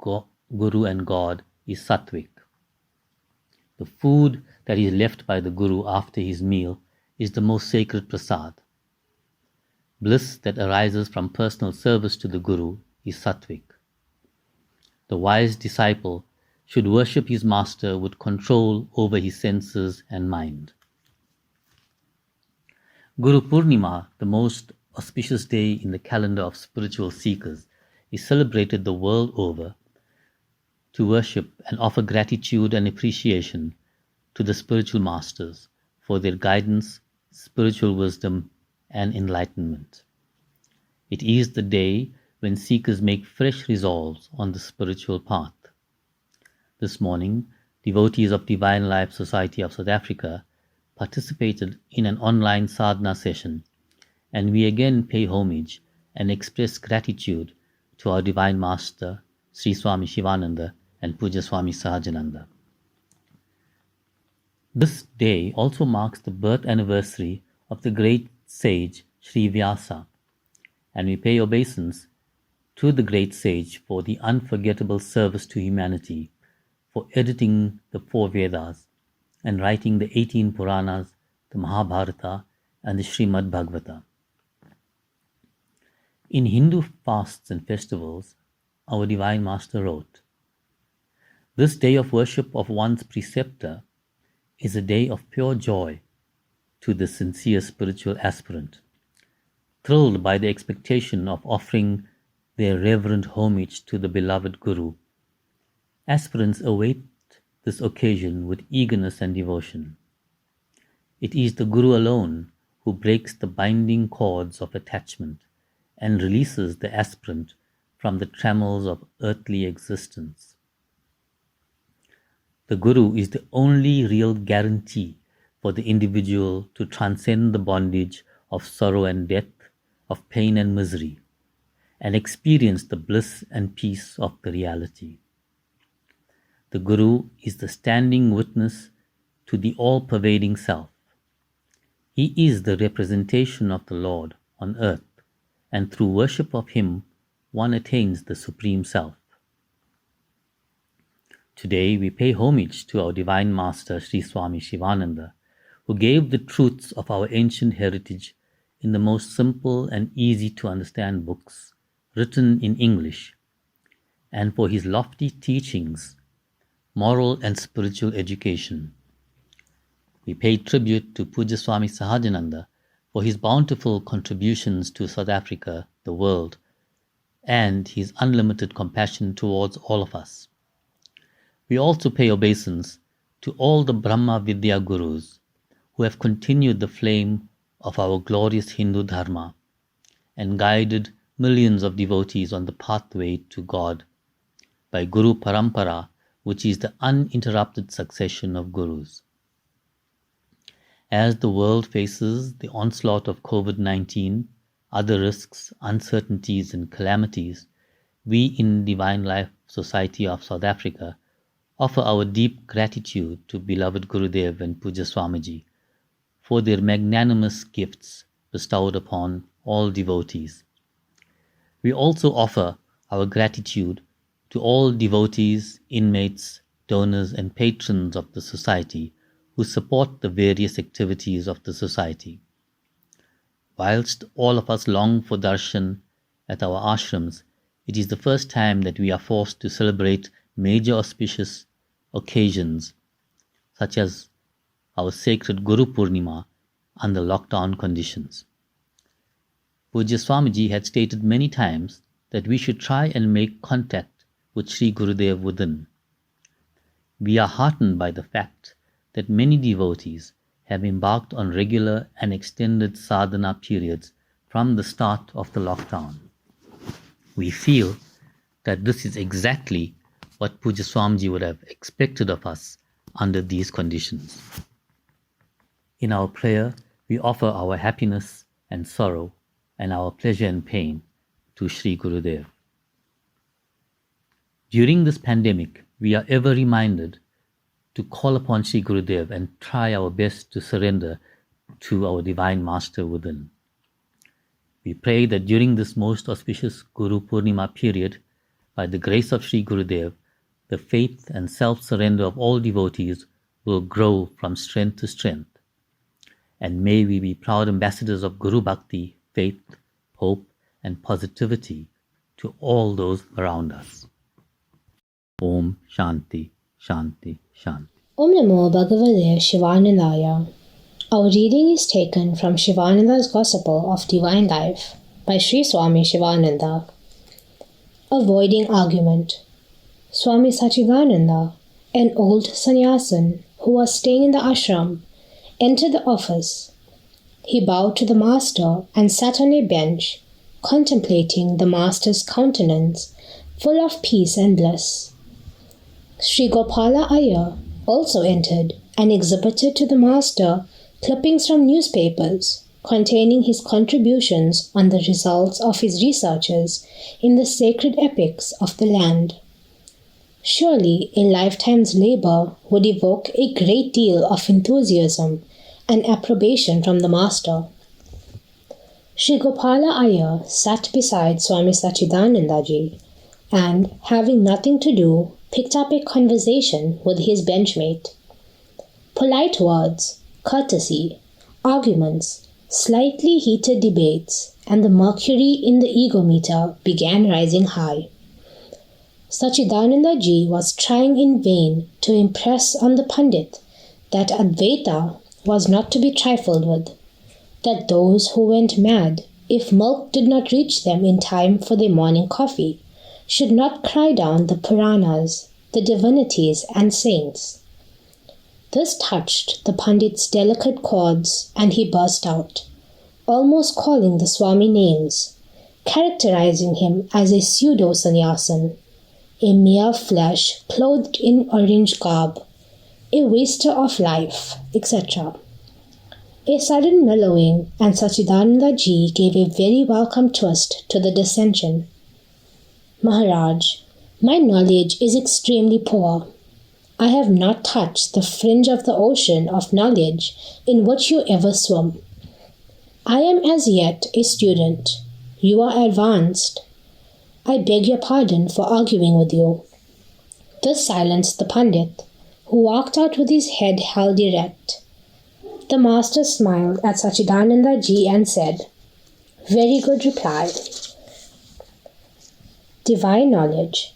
Guru and God is sattvic. The food that is left by the Guru after his meal is the most sacred prasad. Bliss that arises from personal service to the Guru is sattvic. The wise disciple should worship his master with control over his senses and mind. Guru Purnima, the most auspicious day in the calendar of spiritual seekers, is celebrated the world over to worship and offer gratitude and appreciation to the spiritual masters for their guidance, spiritual wisdom, and enlightenment. It is the day when seekers make fresh resolves on the spiritual path. This morning, devotees of Divine Life Society of South Africa participated in an online sadhana session, and we again pay homage and express gratitude to our Divine Master, Sri Swami Shivananda and Puja Swami Sahajananda. This day also marks the birth anniversary of the great sage Sri Vyasa, and we pay obeisance to the great sage for the unforgettable service to humanity, for editing the 4 Vedas and writing the 18 Puranas, the Mahabharata and the Srimad Bhagavata. In Hindu fasts and festivals, our Divine Master wrote, "This day of worship of one's preceptor is a day of pure joy to the sincere spiritual aspirant, thrilled by the expectation of offering their reverent homage to the beloved Guru. Aspirants await this occasion with eagerness and devotion. It is the Guru alone who breaks the binding cords of attachment and releases the aspirant from the trammels of earthly existence. The Guru is the only real guarantee for the individual to transcend the bondage of sorrow and death, of pain and misery, and experience the bliss and peace of the reality. The Guru is the standing witness to the all-pervading self. He is the representation of the Lord on earth, and through worship of Him, one attains the Supreme Self. Today we pay homage to our Divine Master Sri Swami Shivananda, who gave the truths of our ancient heritage in the most simple and easy to understand books written in English, and for his lofty teachings, moral and spiritual education. We pay tribute to Puja Swami Sahajananda for his bountiful contributions to South Africa, the world, and his unlimited compassion towards all of us. We also pay obeisance to all the Brahma Vidya Gurus who have continued the flame of our glorious Hindu Dharma and guided millions of devotees on the pathway to God by Guru Parampara, which is the uninterrupted succession of Gurus. As the world faces the onslaught of COVID-19, other risks, uncertainties and calamities, we in Divine Life Society of South Africa offer our deep gratitude to beloved Gurudev and Puja Swamiji for their magnanimous gifts bestowed upon all devotees. We also offer our gratitude to all devotees, inmates, donors and patrons of the society who support the various activities of the society. Whilst all of us long for darshan at our ashrams, it is the first time that we are forced to celebrate major auspicious occasions such as our sacred Guru Purnima under lockdown conditions. Puja Swamiji had stated many times that we should try and make contact with Sri Gurudev within. We are heartened by the fact that many devotees have embarked on regular and extended sadhana periods from the start of the lockdown. We feel that this is exactly what Puja Swamiji would have expected of us under these conditions. In our prayer, we offer our happiness and sorrow and our pleasure and pain to Sri Gurudev. During this pandemic, we are ever reminded to call upon Sri Gurudev and try our best to surrender to our Divine Master within. We pray that during this most auspicious Guru Purnima period, by the grace of Sri Gurudev, the faith and self-surrender of all devotees will grow from strength to strength. And may we be proud ambassadors of Guru Bhakti, faith, hope, and positivity to all those around us. Om Shanti, Shanti, Shanti. Om Namo Bhagavate Shivanandaya. Our reading is taken from Shivananda's Gospel of Divine Life by Sri Swami Shivananda. Avoiding argument. Swami Sachidananda, an old sannyasin who was staying in the ashram, entered the office. He bowed to the master and sat on a bench, contemplating the master's countenance, full of peace and bliss. Sri Gopala Iyer also entered and exhibited to the master clippings from newspapers containing his contributions on the results of his researches in the sacred epics of the land. Surely a lifetime's labor would evoke a great deal of enthusiasm and approbation from the master. Sri Gopala Iyer sat beside Swami Sachidananda Ji and, having nothing to do, picked up a conversation with his benchmate. Polite words, courtesy, arguments, slightly heated debates, and the mercury in the egometer began rising high. Sachidananda Ji was trying in vain to impress on the Pandit that Advaita was not to be trifled with, that those who went mad, if milk did not reach them in time for their morning coffee, should not cry down the Puranas, the divinities and saints. This touched the Pandit's delicate chords, and he burst out, almost calling the Swami names, characterizing him as a pseudo-sannyasin, a mere flesh clothed in orange garb, a waster of life, etc. A sudden mellowing, and Sachidananda Ji gave a very welcome twist to the dissension. Maharaj, my knowledge is extremely poor. I have not touched the fringe of the ocean of knowledge in which you ever swim. I am as yet a student. You are advanced. I beg your pardon for arguing with you. This silenced the Pandit, who walked out with his head held erect. The master smiled at Sachidananda Ji and said, "Very good reply." Divine knowledge.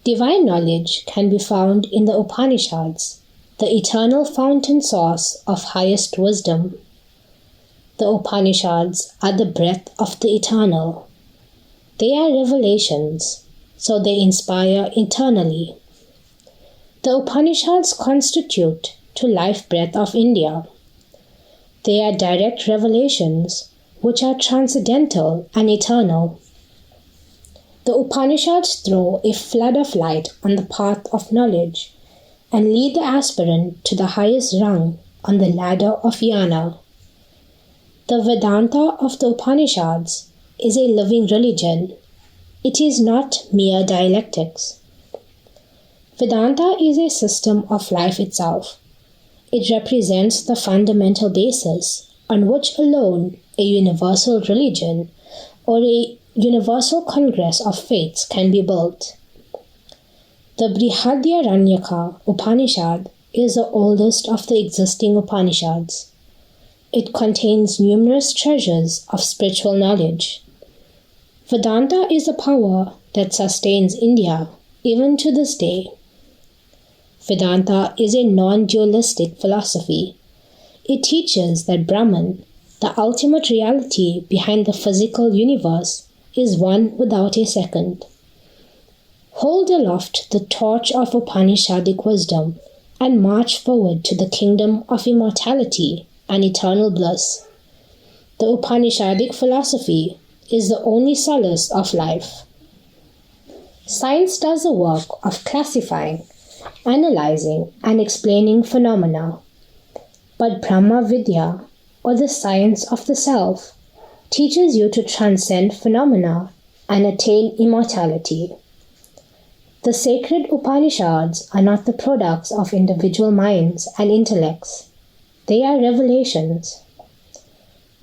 Divine knowledge can be found in the Upanishads, the eternal fountain source of highest wisdom. The Upanishads are the breath of the eternal. They are revelations, so they inspire eternally. The Upanishads constitute to life breath of India. They are direct revelations which are transcendental and eternal. The Upanishads throw a flood of light on the path of knowledge and lead the aspirant to the highest rung on the ladder of jnana. The Vedanta of the Upanishads is a living religion. It is not mere dialectics. Vedanta is a system of life itself. It represents the fundamental basis on which alone a universal religion or a universal congress of faiths can be built. The Brihadyaranyaka Upanishad is the oldest of the existing Upanishads. It contains numerous treasures of spiritual knowledge. Vedanta is the power that sustains India even to this day. Vedanta is a non-dualistic philosophy. It teaches that Brahman, the ultimate reality behind the physical universe, is one without a second. Hold aloft the torch of Upanishadic wisdom and march forward to the kingdom of immortality and eternal bliss. The Upanishadic philosophy is the only solace of life. Science does the work of classifying, analyzing, and explaining phenomena. But Brahma Vidya, or the science of the self, teaches you to transcend phenomena and attain immortality. The sacred Upanishads are not the products of individual minds and intellects. They are revelations.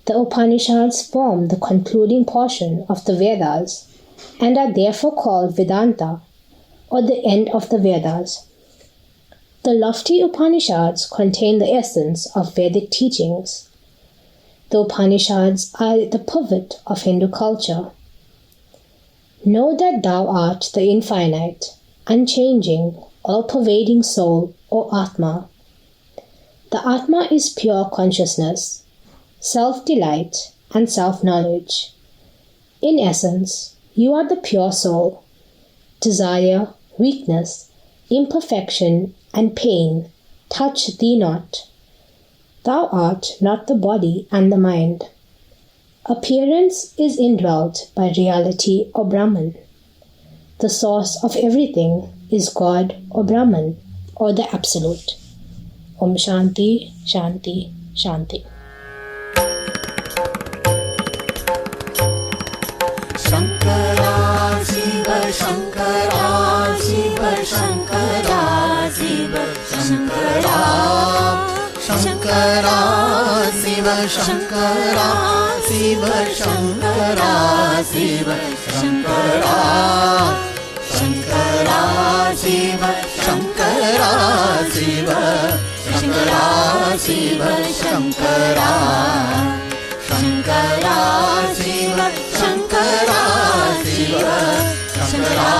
The Upanishads form the concluding portion of the Vedas and are therefore called Vedanta, or the end of the Vedas. The lofty Upanishads contain the essence of Vedic teachings. The Upanishads are the pivot of Hindu culture. Know that thou art the infinite, unchanging, all-pervading soul, or Atma. The Atma is pure consciousness, self-delight, and self-knowledge. In essence, you are the pure soul. Desire, weakness, imperfection, and pain touch thee not. Thou art not the body and the mind. Appearance is indwelt by reality or Brahman. The source of everything is God or Brahman or the Absolute. Om Shanti, Shanti, Shanti. Shankara Shiva, Shankara Shiva, Shankara Shiva, Shankara Shankara Shiva, Shankara Shiva, Shankara Shiva, Shankara Shankara Shiva, Shankara Shiva, Shankara Shiva, Shankara Shankara Shiva, Shankara Shiva, Shankara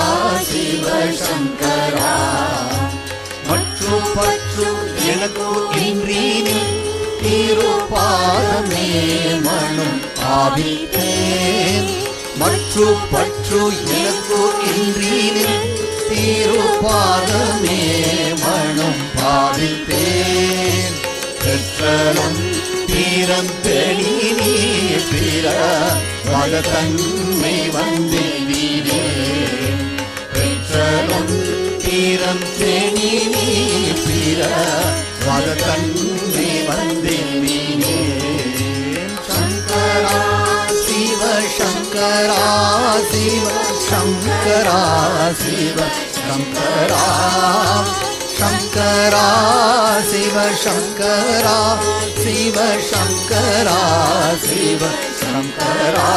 Shiva, Shankara. மற்று பற்று எனக்கு இன்றீனி திருப்பாதமே மனம் பாவித்தேன். மற்று பற்று எனக்கு இன்றீனி திருப்பாதமே மனம் பாவித்தேன். பெற்றலும் தீரம் தெளி நீ பிற மகத்தன்மை வந்தீரே. பெற்றலும் தீரம் தெளி நீ பிற மகத்தன்மை வந்தீரே. சங்கரா சிவ சங்கரா சிவ சங்கரா சிவ சங்கரா Shankara Shiva, Shankara Shiva, Shankara Shiva, Shankara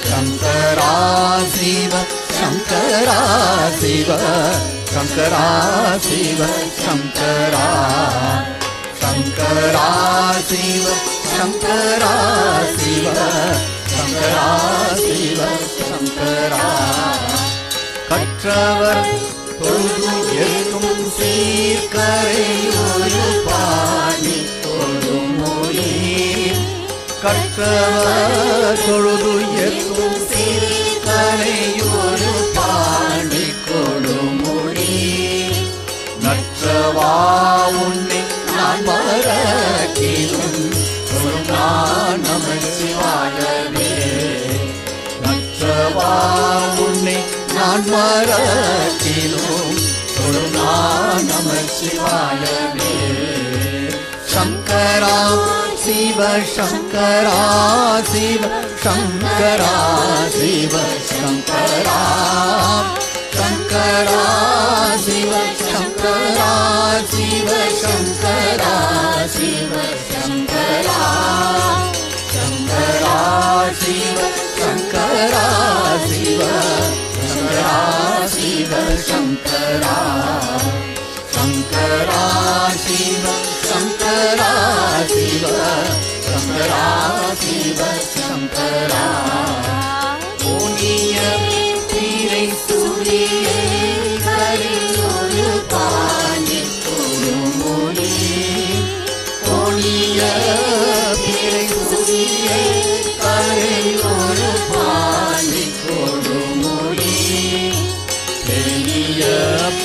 Shankara Shiva, Shankara Shiva, Shankara Shiva, Shankara Shankara Shiva, Shankara Shiva, Shankara Shiva, Shankara. கற்றவர் தொழுது எங்கும் சீர்கரையொரு பாடி தொழுமொழி. கற்றவர் தொழுது எங்கும் சீர்கரையொரு பாடி கொடுமொழி. நற்றவா உன்னை நான் மறக்கிலும் நான் நமச்சிவாயவே. நற்றவா உன்னை நான் மறக்கிலும் நான் நமச்சிவாயவே. சங்கரா சிவ சங்கரா சிவ சங்கரா சிவ சங்கரா சங்கரா சிவ சங்கரா சிவ சங்கரா சிவ சங்கரா சங்கரா சிவ சங்கரா சிவ சங்கரா சிவ சங்கரா சங்கரா சிவ சங்கரா சிவ சங்கரா சிவ சங்கரா. ஓனிய தீரை சூரியே கரியோரு பாணி கொடுமொழி. ஓனிய தீரை சூரியே கரியோரு பாணி கொடுமொழி. பெரிய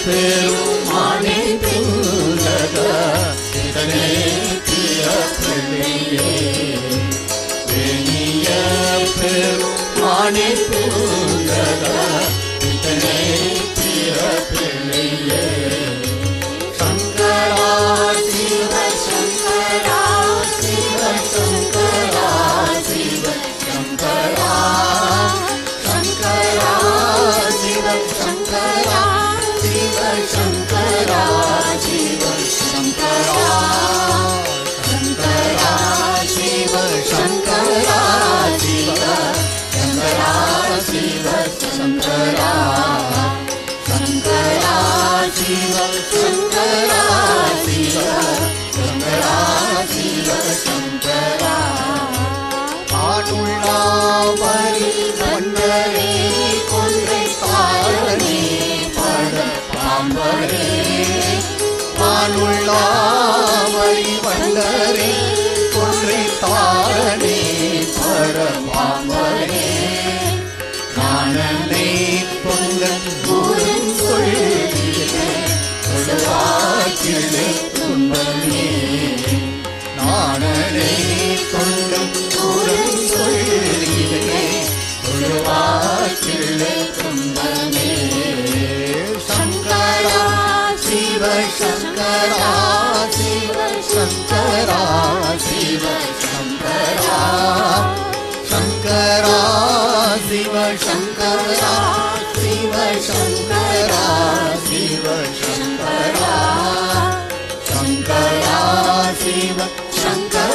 பெருமானே புலக இதனே பிறப்பிள்ளையே. பெரிய பெருமானே புலக இதனே பிறப்பிள்ளையே. சங்கரா சிவ சங்கரா சிவ சங்கரா சிவ சங்கரா சங்கரா சிவ சங்கரா சிவ சங்கரா சிவ சங்கரா சங்கரா சிவ சங்கரா சிவ சங்கரா சிவ சங்கரா சங்கரா சிவ சங்கரா சிவ சங்கரா சிவ சங்கரா. ஆடுள்ளாவரி வந்தரே கொன்றை தாரணி பட பாம்பரே. ஆடுள்ளாவரி வந்தரே கொன்றை தாரணி பட பாம்பரே. காணனை பொங்கல் குரு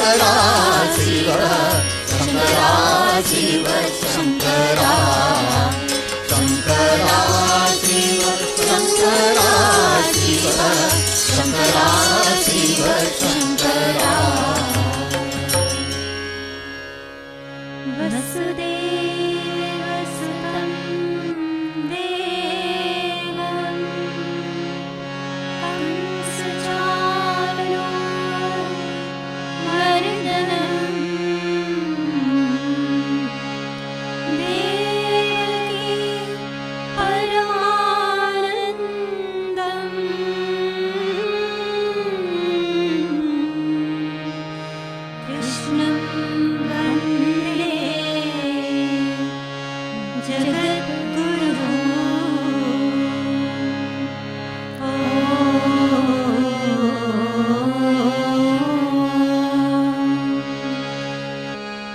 शंकरा शिव शंकरा शिव शंकरा शंकरा शिव शंकरा शिव शंकरा शिव शंकरा वसुदेवसुतं देवं कंसचानूरमर्दनं देवकी परमानन्दं कृष्णं वन्दे जगद्गुरुः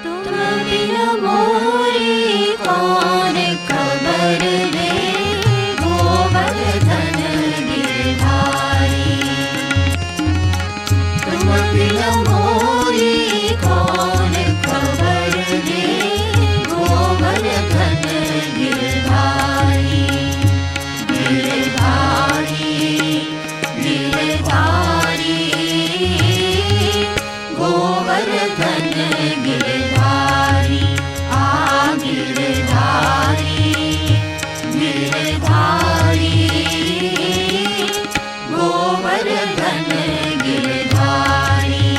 तुम बिन मोरी कौन खबर रे गोवर्धन गिरधारी तुम बिन मोरी कौन खबर रे गोवर्धन गिरधारी गिरधारी गिरधारी गोवर्धन गिरधारी आ गिरधारी गिरधारी गोवर्धन गिरधारी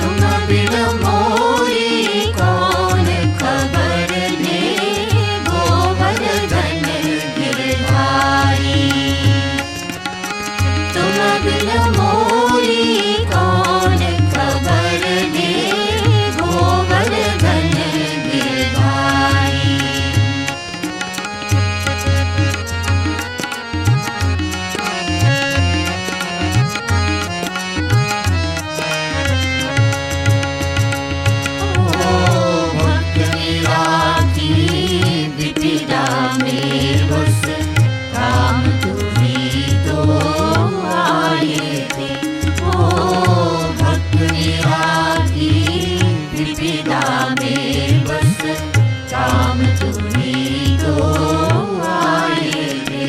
तुम बिन मोरी कौन खबर ले गोवर्धन गिरधारी तुम बिन मोरी कौन खबर ले गोवर्धन गिरधारी भक्त निराती विपिदा में बस काम तुम्ही तो आए थे ओ भक्त निराती विपिदा में बस काम तुम्ही तो आए थे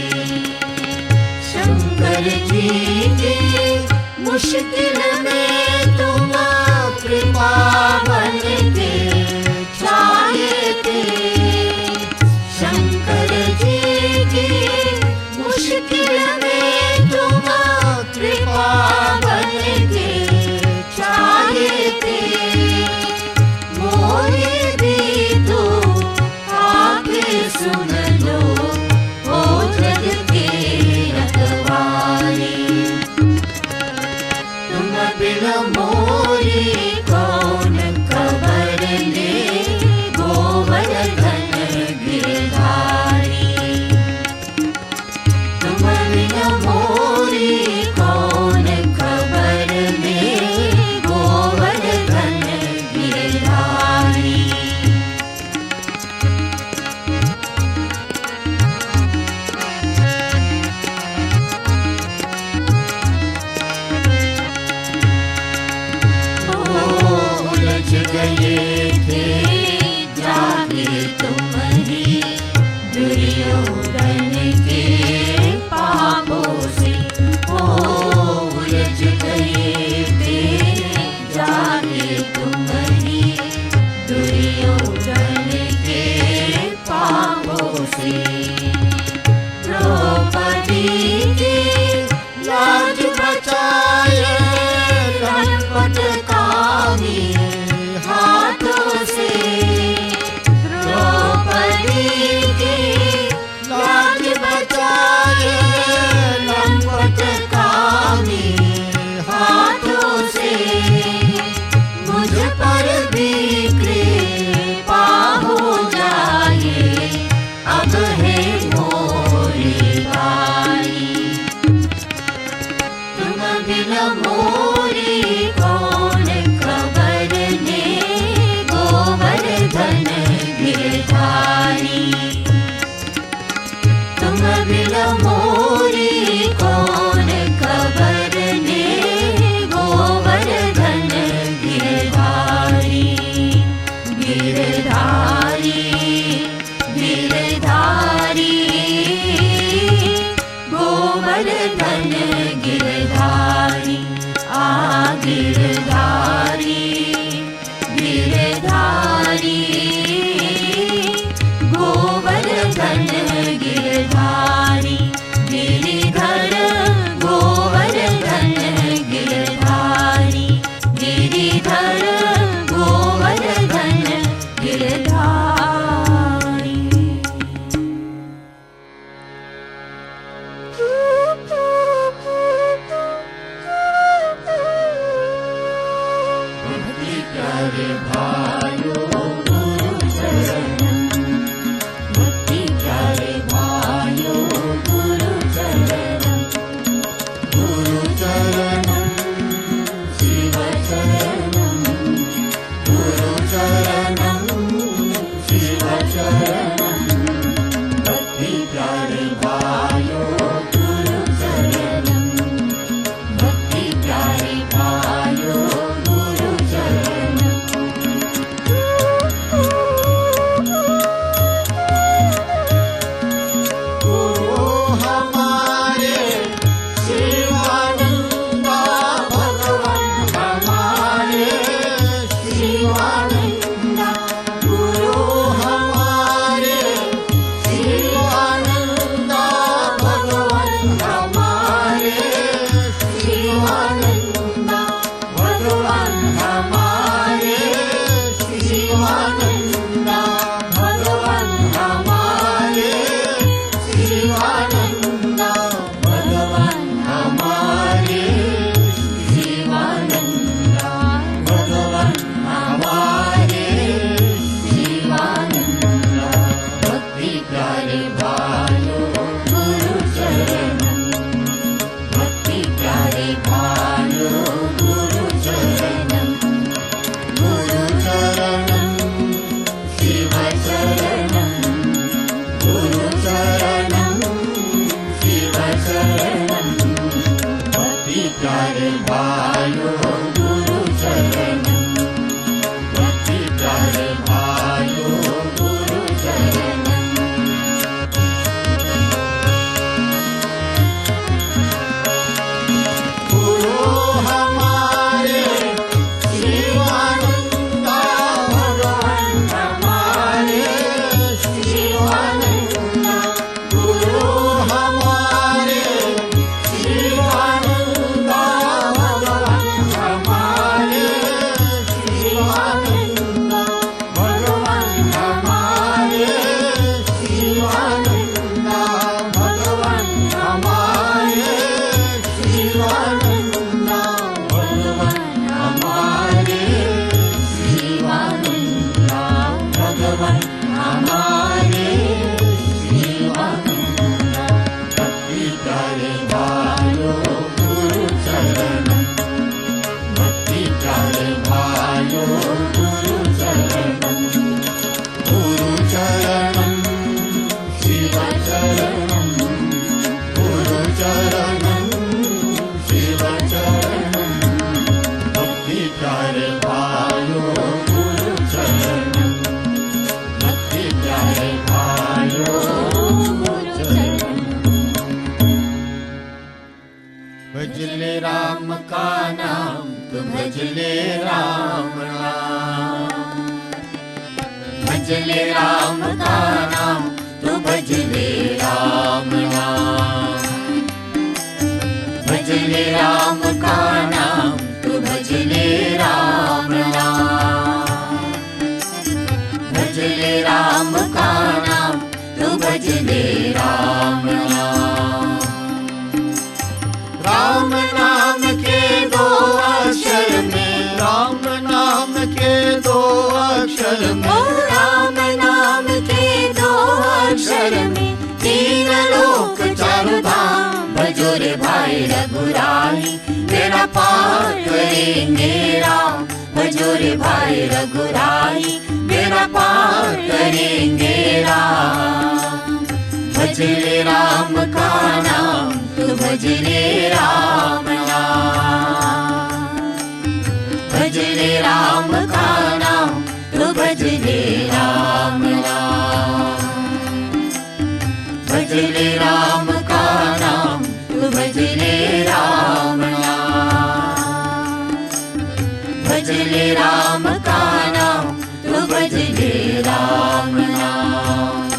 शंकर जी की मुश्किल में तुम कृपा बन के छाए थे शंकर जी की मुश्किल में तुम कृपा बन के छाए थे मोरे भी तो आके सुन लो ओ जग के रखवारे तुम बिन मोरी कौन खबर ले गोवर्धन गिरधारी तुम बिन मोरी कौन खबर ले गोवर्धन गिरधारी उलझ गए थे जाके तुम्हारी दुर्योधन के पापों से उलझ गए थे जाके तुम्हारी दुर्योधन के पापों से द्रौपदी की लाज बचाए लंपट कामी हाथों से द्रौपदी की लाज बचाए लंपट कामी हाथों से मुझ पर भी कृपा हो जाए अब है मोरी बारी गिरधारी, गोवर्धन गिरधारी, आ गिरधारी, गिरधारी, गोवर्धन गिरधारी, गिरिधर गोवर्धन गिरधारी, गिरिधर गोवर्धन गिरधारी। भक्ति प्यारे भाइयों गुरु चरणम, भक्ति प्यारे भाइयों गुरु चरणम, गुरु चरणम शिव चरणम, गुरु चरणम शिव चरणम, भक्ति प्यारे भाइयों गुरु चरणम, भक्ति प्यारे भाइयों गुरु चरणम। गुरु हमारे शिवानंदा, भगवान हमारे शिवानंदा, गुरु हमारे शिवानंदा, भगवान हमारे शिवानंदा, भगवान हमारे शिवानंदा, भगवान हमारे शिवानंदा, भगवान हमारे शिवानंदा, भगवान हमारे शिवानंदा। भक्ति प्यारे भाइयों गुरु चरणम, भक्ति प्यारे भाइयों गुरु चरणम, गुरु चरणम शिव चरणम, गुरु चरणम शिव चरणम, भक्ति प्यारे भाइयों गुरु चरणम, भक्ति प्यारे भाइयों गुरु चरणम। गुरु हमारे शिवानंदा, भगवान हमारे शिवानंदा, गुरु हमारे शिवानंदा, भगवान हमारे शिवानंदा, भगवान हमारे शिवानंदा, भगवान हमारे शिवानंदा, भगवान हमारे शिवानंदा, भगवान हमारे शिवानंदा। भक्ति प्यारे भाइयों गुरु चरणम, भक्ति प्यारे भाइयों गुरु चरणम, गुरु चरणम शिव चरणम, गुरु चरणम शिव चरणम, भक्ति प्यारे भाइयों गुरु चरणम, भक्ति प्यारे भाइयों गुरु चरणम। भज ले राम का नाम, तू भज ले राम नाम, भज ले राम का नाम, तू भज ले राम नाम, भज ले राम का नाम, तू भज ले राम नाम, भज ले राम का नाम, तू भज ले राम नाम। राम नाम के दो अक्षर में, राम नाम के दो अक्षर में, राम नाम के दो अक्षर में, तीन लोक चारों धाम, भजो रे भाई रघुराई, बेड़ा पार करेंगे राम, भजो रे भाई रघुराई, बेड़ा पार करेंगे राम। भज ले राम का नाम, तू भज ले राम नाम, भज ले राम का नाम, तू भज ले राम नाम। भज ले राम का नाम, तू भज ले राम नाम। भज ले राम का नाम, तू भज ले राम नाम।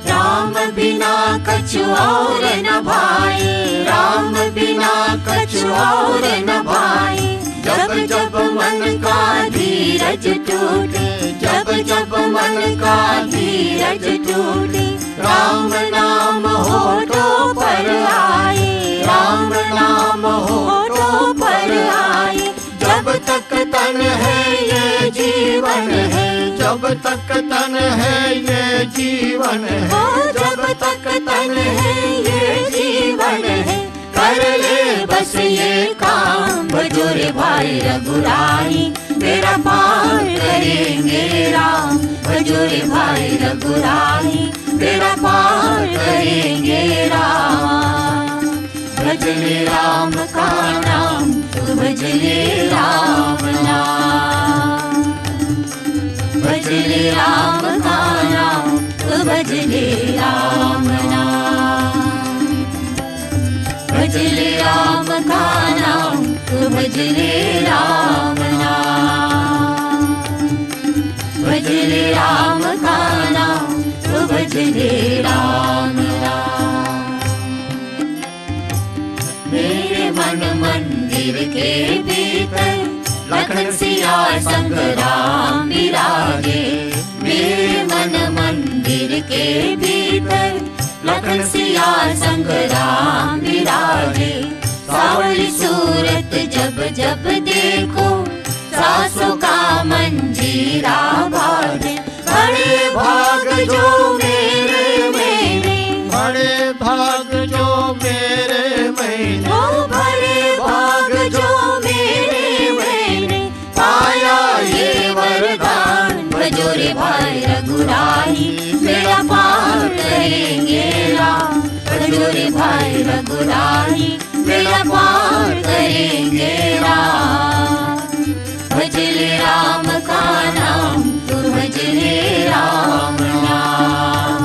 राम बिना कछु और न भाई, राम बिना कछु और न भाई। जब जब मन का धीरज टूटे, जब जब मन का धीरज टूटे, राम नाम होठों पर आए, राम नाम होठों पर आए। जब तक तन है ये जीवन है, जब तक तन है ये जीवन है, जब तक तन है ये जीवन है। कर ले बस ये काम, भजो रे भाई रघुराई, मेरा पार करेंगे राम। भजो रे भाई रघुराई, मेरा पार करेंगे राम। भज ले राम का नाम, तू भज ले राम नाम। भज ले राम का नाम, तू भज ले राम नाम। भज ले राम का नाम, तू भज ले राम नाम। भज ले राम का नाम, तू भज ले राम नाम। मेरे मन मंदिर के भीतर लखन सिया संग राम विराजे। मेरे मन मंदिर के भीतर लखन सिया संग राम विराजे। सावली सूरत जब जब देखो, सासों का मंजीरा बाजे। बड़े भाग जो मेरे मेरे, बड़े भाग जो मेरे मैंने, ओ बड़े भाग जो मेरे मेरे। पाया ये वरदान, भजो रे भाई रघुराई, मेरा पार करेंगे राम। भजो रे भाई रघुराई, मेरा पार करेंगे राम। भज ले राम का नाम, तू भज ले राम नाम।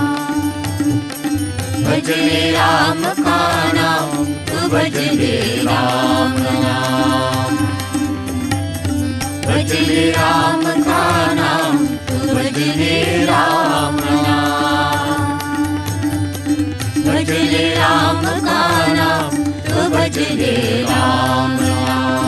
भज ले राम का नाम, तू भज ले राम नाम। भज ले राम का नाम, तू भज ले राम नाम। भज ले राम का नाम, तू भज ले राम नाम।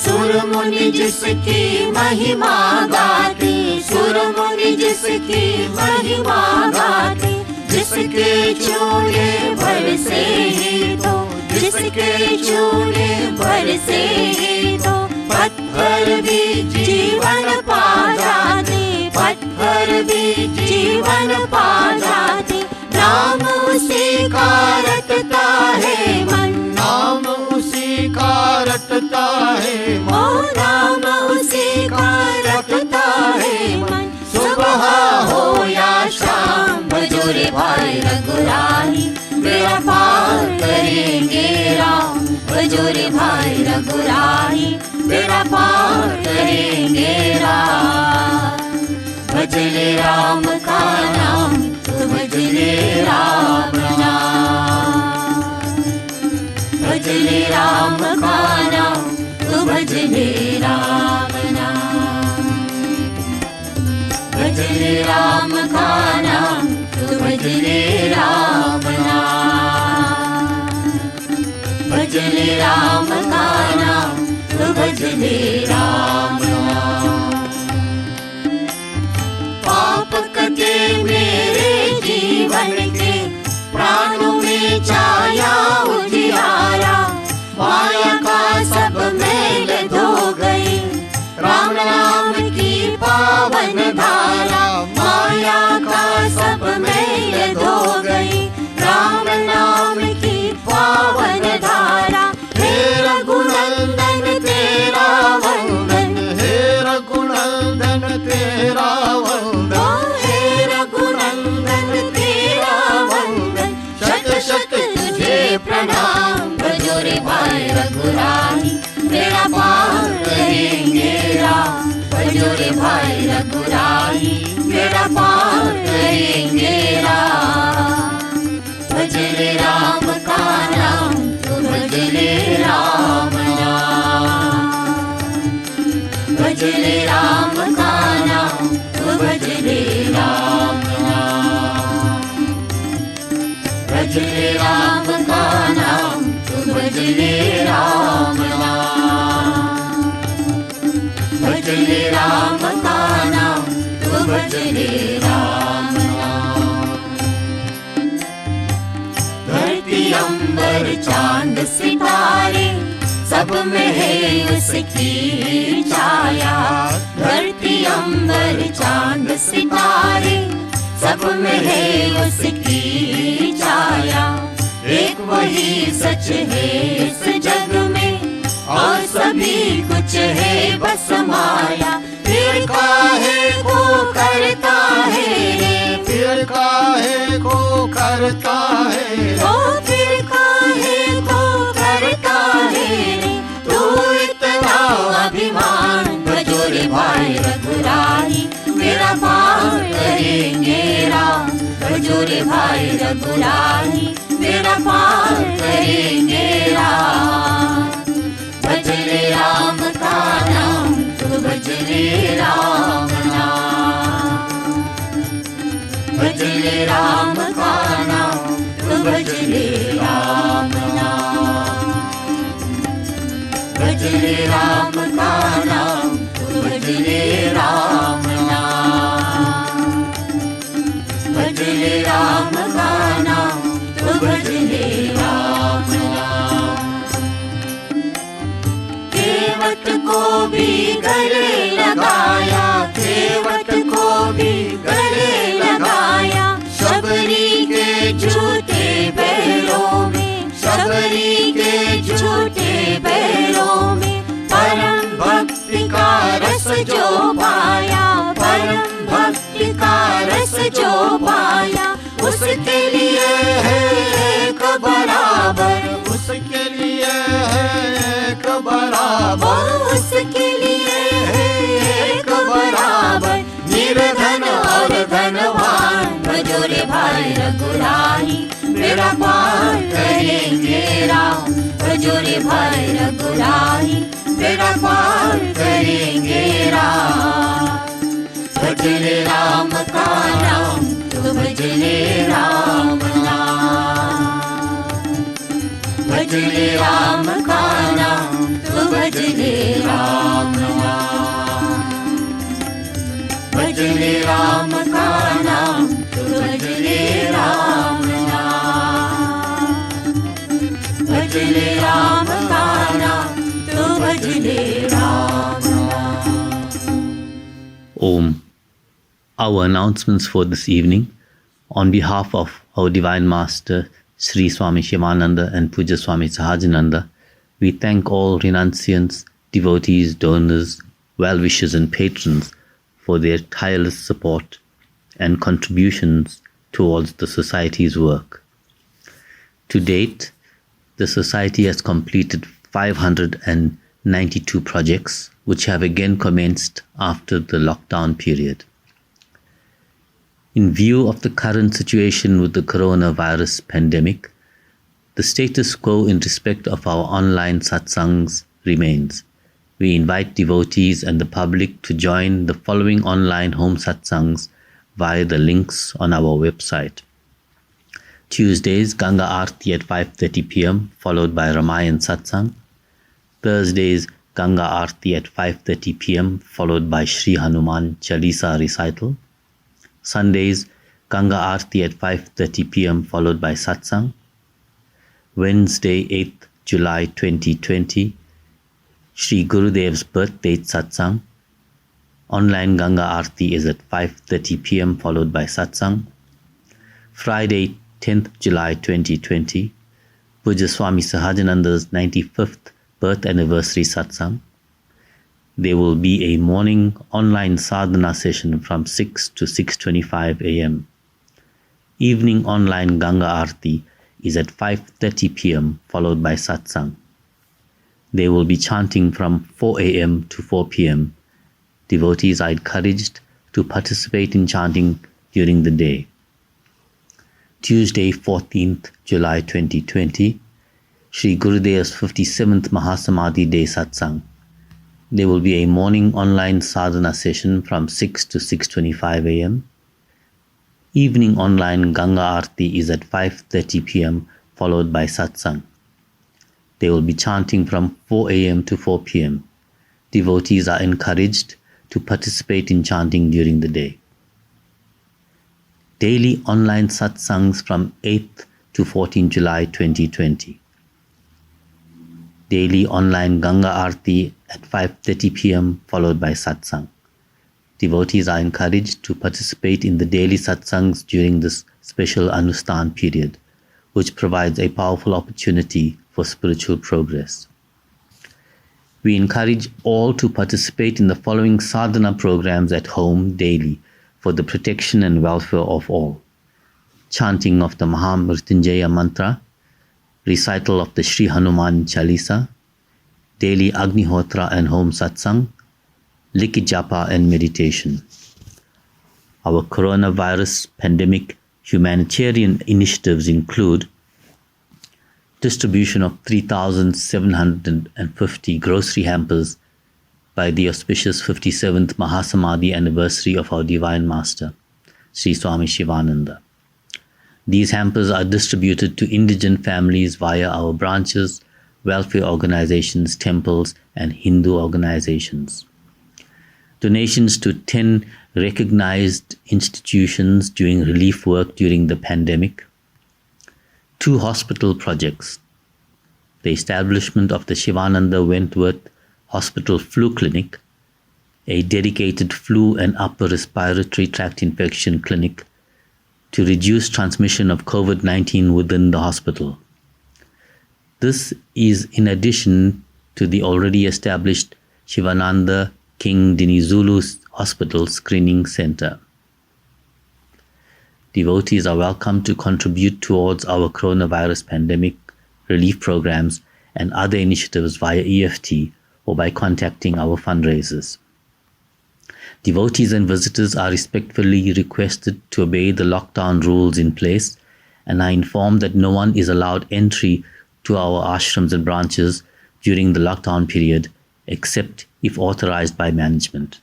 सुर मुनि जिसकी महिमा गाते, सुर मुनि जिसकी महिमा गाते। जिसके चूड़े भर से ही तो, जिसके चूड़े भर से ही तो। पत्थर भी जीवन पा जाते, पत्थर भी जीवन पा जाते। नाम उसी का रटता है मन, नाम उसी का रटता है ओ नाम उसी का रटता है मन। सुबह हो या शाम, भजो रे भाई रघुराई, मेरा पार करेंगे राम। भजो रे भाई रघुराई, मेरा पार करेंगे राम। भज ले राम का नाम, तू भज ले राम नाम। भज ले राम का नाम, तू भज ले राम नाम। भज ले राम का नाम, तू भज ले राम नाम। भज ले राम का नाम, तू भज ले राम नाम। पाप कटे मेरे जीवन के, प्राणों में छाया उजियारा। माया का सब मैल धो गई, राम नाम की पावन धारा। माया का सब मैल धो गई, राम नाम की पावन धारा। हे रघुनंदन तेरा वंदन, हे रघुनंदन तेरा वंदन। ओ हे रघुनंदन तेरा वंदन। शत शत तुझे प्रणाम, भजो रे भाई रघुराई, मेरा पार करेंगे राम। भजो रे भाई रघुराई, मेरा पार भज ले राम का नाम, तू भज ले राम नाम। भज ले राम का नाम, तू भज ले राम नाम। धरती अंबर चांद सितारे, सब में है उसकी छाया। धरती अंबर चांद सितारे, सब में है उसकी छाया। एक वही सच है इस जग में, और सभी कुछ है बस माया। फिर काहे को करता है रे, फिर काहे को करता है, ओ फिर काहे को करता है रे। तू इतना अभिमान, भजो रे भाई रघुराई, मेरा पार करेंगे राम। भजो रे भाई रघुराई, मेरा पार करेंगे राम। भज ले राम का नाम, तू भज ले राम नाम। भज ले राम का नाम, तू भज ले राम नाम। भज ले राम का नाम, तू भज ले राम नाम। भज ले राम का नाम, तू भज ले राम नाम। केवट को भी गले लगाया, केवट को भी गले लगाया। शबरी के झूठे पैरों में, शबरी के झूठे पैरों में। परम भक्ति का रस जो पाया, परम भक्ति का रस जो पाया। उसके लिए है एक बराबर, उसके लिए है एक बराबर, उसके लिए है एक बराबर। निर्धन और धनवान, भजो रे भाई रघुराई, मेरा पार करेंगे राम। भजो रे भाई रघुराई, मेरा पार करेंगे राम। भज ले राम का नाम, तू भज ले राम नाम। भज ले राम का नाम, तू भज ले राम नाम। भज ले राम का नाम, तू भज ले राम नाम। भज ले राम का नाम, तू भज ले राम नाम। Om. Our announcements for this evening, on behalf of our Divine Master Sri Swami Shivananda and Puja Swami Sahajananda, we thank all renunciants, devotees, donors, well-wishers and patrons for their tireless support and contributions towards the Society's work. To date, the Society has completed 592 projects, which have again commenced after the lockdown period. In view of the current situation with the coronavirus pandemic, the status quo in respect of our online satsangs remains. We invite devotees and the public to join the following online home satsangs via the links on our website. Tuesdays, Ganga Aarti at 5:30 p.m. followed by Ramayan Satsang. Thursdays, Ganga Aarti at 5:30 p.m. followed by Shri Hanuman Chalisa recital. Sundays, Ganga Aarti at 5:30 p.m. followed by Satsang. Wednesday, 8th July 2020, Shri Gurudev's birth date Satsang. Online Ganga Aarti is at 5:30 p.m. followed by Satsang. Friday, 10th July 2020, Puja Swami Sahajananda's 95th birth anniversary Satsang. There will be a morning online sadhana session from 6 to 6:25 a.m. Evening online Ganga Aarti is at 5:30 p.m. followed by Satsang. There will be chanting from 4 a.m. to 4 p.m. Devotees are encouraged to participate in chanting during the day. Tuesday, 14th July 2020, Shri Gurudev's 57th Mahasamadhi Day Satsang. There will be a morning online sadhana session from 6 to 6:25 a.m. Evening online Ganga Aarti is at 5:30 p.m. followed by satsang. They will be chanting from 4 a.m. to 4 p.m. Devotees are encouraged to participate in chanting during the day. Daily online satsangs from 8th to 14 July 2020. Daily online Ganga Aarti at 5:30 p.m. followed by satsang. Devotees are encouraged to participate in the daily satsangs during this special Anustan period, which provides a powerful opportunity for spiritual progress. We encourage all to participate in the following sadhana programs at home daily for the protection and welfare of all. Chanting of the Mahamrityunjaya mantra, recital of the Sri Hanuman Chalisa, daily Agnihotra and home satsang, Likit Japa and meditation. Our coronavirus pandemic humanitarian initiatives include distribution of 3,750 grocery hampers by the auspicious 57th Mahasamadhi anniversary of our Divine Master, Sri Swami Shivananda. These hampers are distributed to indigent families via our branches, welfare organizations, temples, and Hindu organizations. Donations to 10 recognized institutions doing relief work during the pandemic. 2 hospital projects. The establishment of the Shivananda Wentworth Hospital Flu Clinic, a dedicated flu and upper respiratory tract infection clinic to reduce transmission of COVID-19 within the hospital. This is in addition to the already established Shivananda King Dinizulu Hospital Screening Center. Devotees are welcome to contribute towards our coronavirus pandemic relief programs and other initiatives via EFT or by contacting our fundraisers. Devotees and visitors are respectfully requested to obey the lockdown rules in place and are informed that no one is allowed entry to our ashrams and branches during the lockdown period except if authorized by management.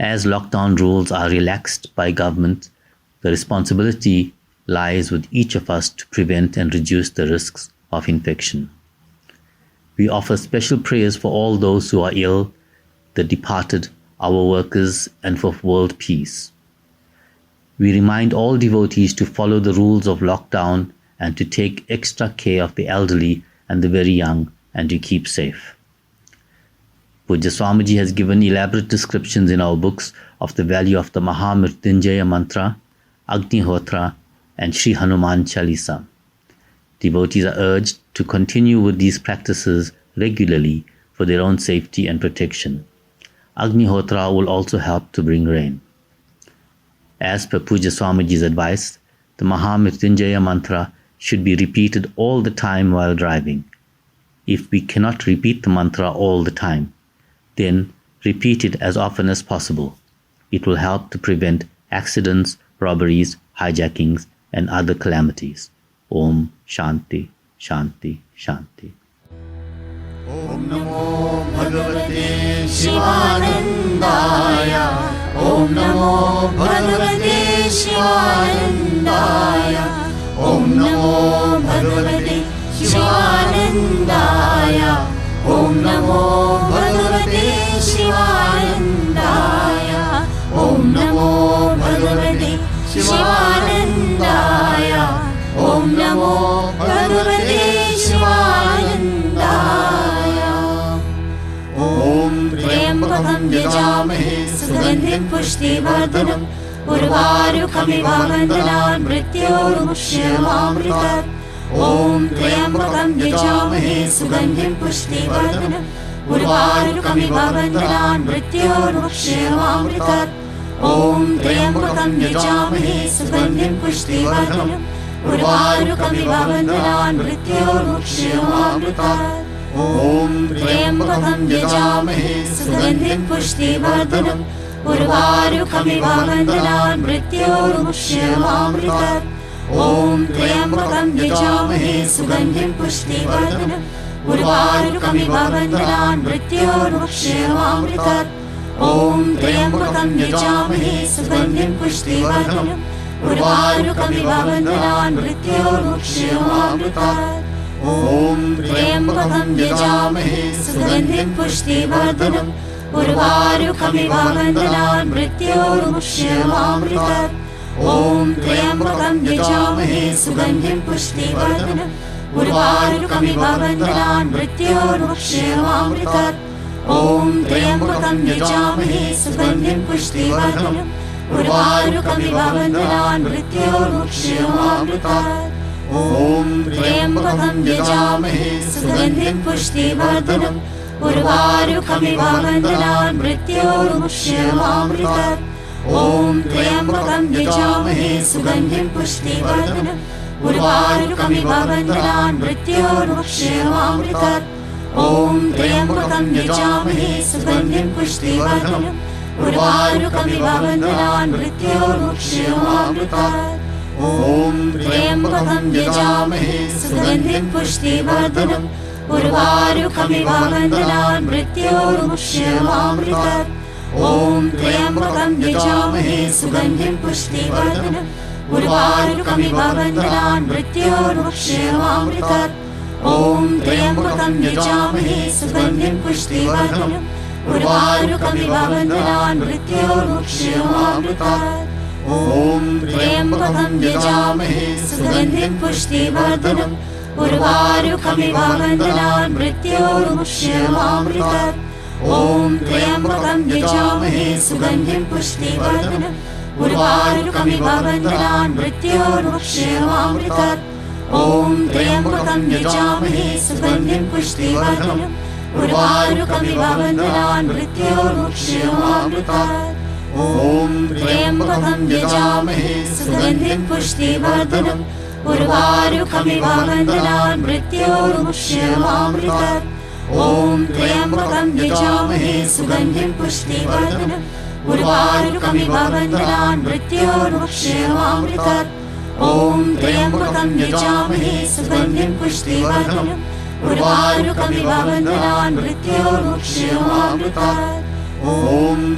As lockdown rules are relaxed by government, the responsibility lies with each of us to prevent and reduce the risks of infection. We offer special prayers for all those who are ill, the departed, our workers, and for world peace. We remind all devotees to follow the rules of lockdown and to take extra care of the elderly and the very young and to keep safe. Pujya Swamiji has given elaborate descriptions in our books of the value of the Mahamrityunjaya mantra, Agnihotra, and Sri Hanuman Chalisa. Devotees are urged to continue with these practices regularly for their own safety and protection. Agnihotra will also help to bring rain. As per Pujya Swamiji's advice, the Mahamrityunjaya mantra should be repeated all the time while driving. If we cannot repeat the mantra all the time, then repeat it as often as possible. It will help to prevent accidents, robberies, hijackings, and other calamities. Om Shanti, Shanti, Shanti. Om Namo Bhagavate Shivanandaya. Om Namo Bhagavate Shivanandaya. Om Namo Bhagavate Shivanandaya. Om Namo Bhagavate Shivanandaya. Om Namo Bhagavate Shivanandaya. Om Namo Bhagavate Shivanandaya. Om Triambakam Yajamahe Sugandhim Pushtivardhanam Urvarukamiv Vandanan Mrityormukshyamamritat. Om Triambakam Yajamahe Sugandhim Pushtivardhanam Urvarukamiv Vandanan Mrityormukshyamamritat. Om Triambakam Yajamahe Sugandhim Pushtivardhanam Urvarukamiv Vandanan Mrityormukshyamamritat. Om Triambakam Yajamahe Sugandhim Pushtivardhanam Urvarukamiv Vandanan Mrityormukshyamamritat. Om Triambakam Yajamahe Sugandhim Pushtivardhanam Urvarukamiv Vandanan Mrityormukshyamamritat. Om Triambakam Yajamahe Sugandhim Pushtivardhanam उर्वारुकमिव बन्धनान् मृत्योर्मुक्षयमामृतात्। ॐ त्र्यम्बकं यजामहे सुगन्धिं पुष्टिवर्धनम् उर्वारुकमिव बन्धनान् मृत्योर्मुक्षयमामृतात्। ॐ त्र्यम्बकं यजामहे सुगन्धिं पुष्टिवर्धनम् उर्वारुकमिव बन्धनान् मृत्योर्मुक्षयमामृतात्। ॐ त्र्यम्बकं यजामहे सुगन्धिं पुष्टिवर्धनम् उर्वारुकमिव बन्धनान् मृत्योर्मुक्षयमामृतात्। ॐ त्र्यम्बकं यजामहे सुगन्धिं पुष्टिवर्धनम् उर्वारुकमिव बन्धनान् मृत्योर्मुक्षयमामृतात्। ॐ त्र्यम्बकं यजामहे सुगन्धिं पुष्टिवर्धनम् उर्वारुकमिव बन्धनान् मृत्योर्मुक्षयमामृतात्। ॐ त्र्यम्बकं यजामहे सुगन्धिं पुष्टिवर्धनम् उर्वारुकमिव बन्धनान् मृत्योर्मुक्षयमामृतात्। ॐ त्र्यम्बकं यजामहे सुगन्धिं पुष्टिवर्धनम् उर्वारुकमिव बन्धनान् मृत्योर्मुक्षयमामृतात्। ॐ त्र्यम्बकं यजामहे सुगन्धिं पुष्टिवर्धनम् उर्वारुकमिव बन्धनान् मृत्योर्मुक्षयमामृतात्। ॐ त्र्यम्बकं यजामहे सुगन्धिं पुष्टिवर्धनम् उर्वारुकमिव बन्धनान् मृत्योर्मुक्षयमामृतात्। ॐ त्र्यम्बकं यजामहे सुगन्धिं पुष्टिवर्धनम् उर्वारुकमिव बन्धनान् मृत्योर्मुक्षयमामृतात्। ॐ त्र्यम्बकं यजामहे सुगन्धिं पुष्टिवर्धनम् उर्वारुकमिव बन्धनान् मृत्योर्मुक्षयमामृतात्। ॐ त्र्यम्बकं यजामहे सुगन्धिं पुष्टिवर्धनम् उर्वारुकमिव बन्धनान् मृत्योर्मुक्षयमामृतात्। ॐ त्र्यम्बकं यजामहे सुगन्धिं पुष्टिवर्धनम् उर्वारुकमिव बन्धनान् मृत्योर्मुक्षयमामृतात्। ॐ त्र्यम्बकं यजामहे सुगन्धिं पुष्टिवर्धनम् उर्वारुकमिव बन्धनान् मृत्योर्मुक्षयमामृतात्। ॐ त्र्यम्बकं यजामहे सुगन्धिं पुष्टिवर्धनम् उर्वारुकमिव बन्धनान् मृत्योर्मुक्षयमामृतात्। ॐ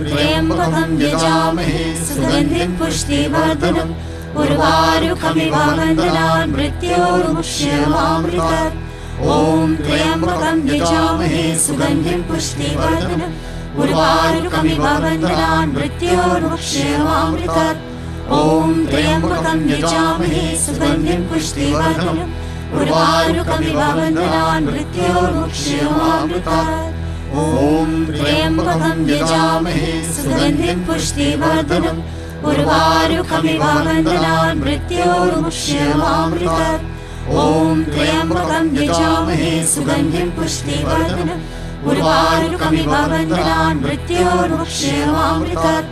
त्र्यम्बकं यजामहे सुगन्धिं पुष्टिवर्धनम् उर्वारुकमिव बन्धनान् मृत्योर्मुक्षयमामृतात्। ॐ त्र्यम्बकं यजामहे सुगन्धिं पुष्टिवर्धनम् उर्वारुकमिव बन्धनान् मृत्योर्मुक्षयमामृतात्। ॐ त्र्यम्बकं यजामहे सुगन्धिं पुष्टिवर्धनम् उर्वारुकमिव बन्धनान् मृत्योर्मुक्षयमामृतात्। ॐ त्र्यम्बकं यजामहे सुगन्धिं पुष्टिवर्धनम् उर्वारुकमिव बन्धनान् मृत्योर्मुक्षयमामृतात्। ॐ त्र्यम्बकं यजामहे सुगन्धिं पुष्टिवर्धनम् उर्वारुकमिव बन्धनान् मृत्योर्मुक्षयमामृतात्।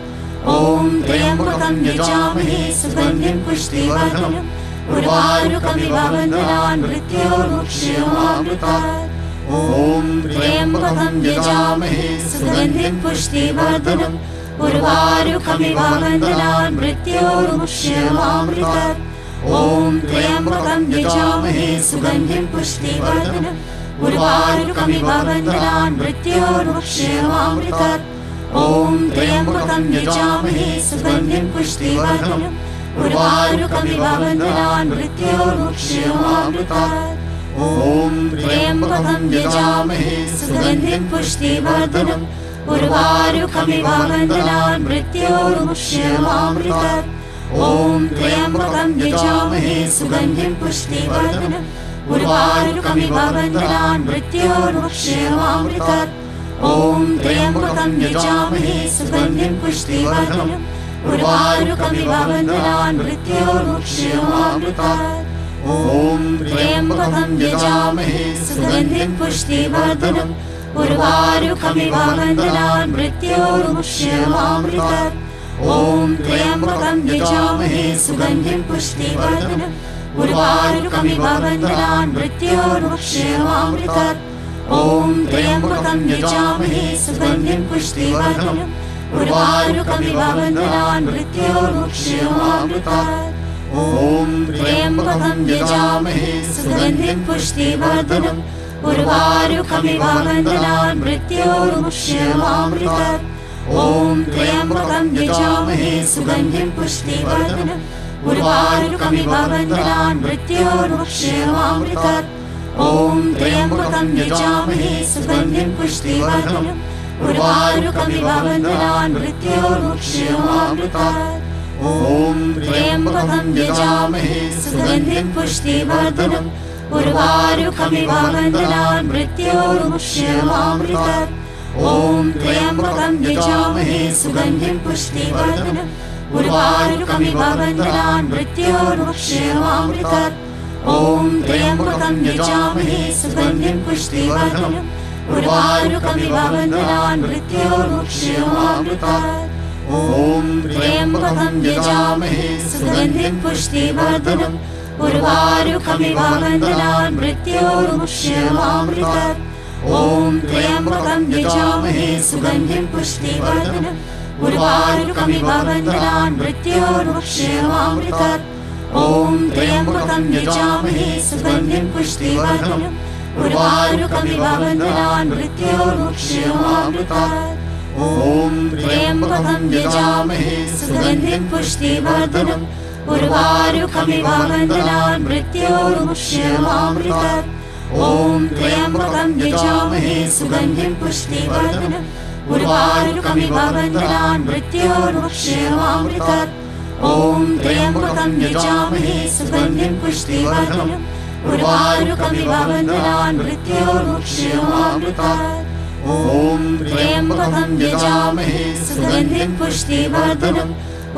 ॐ त्र्यम्बकं यजामहे सुगन्धिं पुष्टिवर्धनम् उर्वारुकमिव बन्धनान् मृत्योर्मुक्षयमामृतात्। ॐ त्र्यम्बकं यजामहे सुगन्धिं पुष्टिवर्धनम् उर्वारुकमिव बन्धनान् मृत्योर्मुक्षयमामृतात्। ॐ त्र्यम्बकं यजामहे सुगन्धिं पुष्टिवर्धनम् उर्वारुकमिव बन्धनान् मृत्योर्मुक्षयमामृतात्। ॐ त्र्यम्बकं यजामहे सुगन्धिं पुष्टिवर्धनम् उर्वारुकमिव बन्धनान् मृत्योर्मुक्षयमामृतात्। ॐ त्र्यम्बकं यजामहे सुगन्धिं पुष्टिवर्धनम् उर्वारुकमिव बन्धनान् मृत्योर्मुक्षयमामृतात्। ॐ त्र्यम्बकं यजामहे सुगन्धिं पुष्टिवर्धनम् उर्वारुकमिव बन्धनान् मृत्योर्मुक्षयमामृतात्। ॐ त्र्यम्बकं यजामहे सुगन्धिं पुष्टिवर्धनम् उर्वारुकमिव बन्धनान् मृत्योर्मुक्षयमामृतात्। ॐ त्र्यम्बकं यजामहे सुगन्धिं पुष्टिवर्धनम् उर्वारुकमिव बन्धनान् मृत्योर्मुक्षयमामृतात्। ॐ त्र्यम्बकं यजामहे सुगन्धिं पुष्टिवर्धनम् उर्वारुकमिव बन्धनान् मृत्योर्मुक्षयमामृतात्। ॐ त्र्यम्बकं यजामहे सुगन्धिं पुष्टिवर्धनम् उर्वारुकमिव बन्धनान् मृत्योर्मुक्षयमामृतात्। ॐ त्र्यम्बकं यजामहे सुगन्धिं पुष्टिवर्धनम् उर्वारुकमिव बन्धनान् मृत्योर्मुक्षयमामृतात्। ॐ त्र्यम्बकं यजामहे सुगन्धिं पुष्टिवर्धनम् उर्वारुकमिव बन्धनान् मृत्योर्मुक्षयमामृतात् ॐ त्र्यम्बकं यजामहे सुगन्धिं पुष्टिवर्धनम् उर्वारुकमिव बन्धनान् मृत्योर्मुक्षयमामृतात् ॐ त्र्यम्बकं यजामहे सुगन्धिं पुष्टिवर्धनम् उर्वारुकमिव बन्धनान् मृत्योर्मुक्षयमामृतात् ॐ त्र्यम्बकं यजामहे सुगन्धिं पुष्टिवर्धनम् उर्वारुकमिव बन्धनान् मृत्योर्मुक्षयमामृतात् ॐ त्र्यम्बकं यजामहे सुगन्धिं पुष्टिवर्धनम् उर्वारुकमिव बन्धनान् मृत्योर्मुक्षयमामृतात् ॐ त्र्यम्बकं यजामहे सुगन्धिं पुष्टिवर्धनम् उर्वारुकमिव बन्धनान् मृत्योर्मुक्षयमामृतात् ॐ त्र्यम्बकं यजामहे सुगन्धिं पुष्टिवर्धनम् उर्वारुकमिव बन्धनान् मृत्योर्मुक्षयमामृतात् ॐ त्र्यम्बकं यजामहे सुगन्धिं पुष्टिवर्धनम् उर्वारुकमिव बन्धनान् मृत्योर्मुक्षयमामृतात् ॐ त्र्यम्बकं यजामहे सुगन्धिं पुष्टिवर्धनम् उर्वारुकमिव बन्धनान् मृत्योर्मुक्षयमामृतात् ॐ त्र्यम्बकं यजामहे सुगन्धिं पुष्टिवर्धनम् उर्वारुकमिव बन्धनान् मृत्योर्मुक्षयमामृतात् ॐ त्र्यम्बकं यजामहे सुगन्धिं पुष्टिवर्धनम् उर्वारुकमिव बन्धनान् मृत्योर्मुक्षयमामृतात् ॐ त्र्यम्बकं यजामहे सुगन्धिं पुष्टिवर्धनम्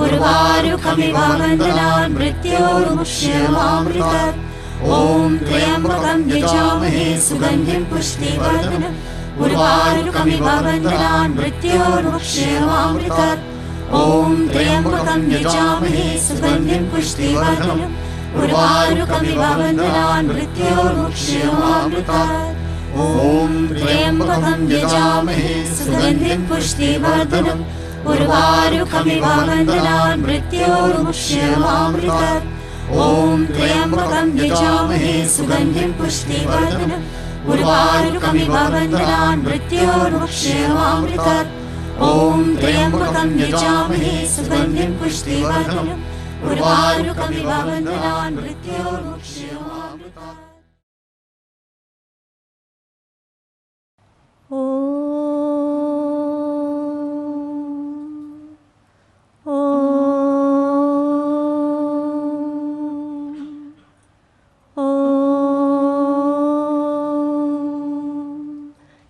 उर्वारुकमिव बन्धनान् मृत्योर्मुक्षयमामृतात् ॐ त्र्यम्बकं यजामहे सुगन्धिं पुष्टिवर्धनम् उर्वारुकमिव बन्धनान् मृत्योर्मुक्षयमामृतात् ॐ त्र्यम्बकं यजामहे सुगन्धिं पुष्टिवर्धनम् उर्वारुकमिव बन्धनान् मृत्योर्मुक्षयमामृतात् ॐ त्र्यम्बकं यजामहे सुगन्धिं पुष्टिवर्धनम् उर्वारुकमिव बन्धनान् मृत्योर्मुक्षयमामृतात् ॐ त्र्यम्बकं यजामहे सुगन्धिं पुष्टिवर्धनम् उर्वारुकमिव बन्धनान् मृत्योर्मुक्षयमामृतात् ॐ त्र्यम्बकं यजामहे सुगन्धिं पुष्टिवर्धनम् उर्वारुकमिव बन्धनान् मृत्योर्मुक्षयमामृतात्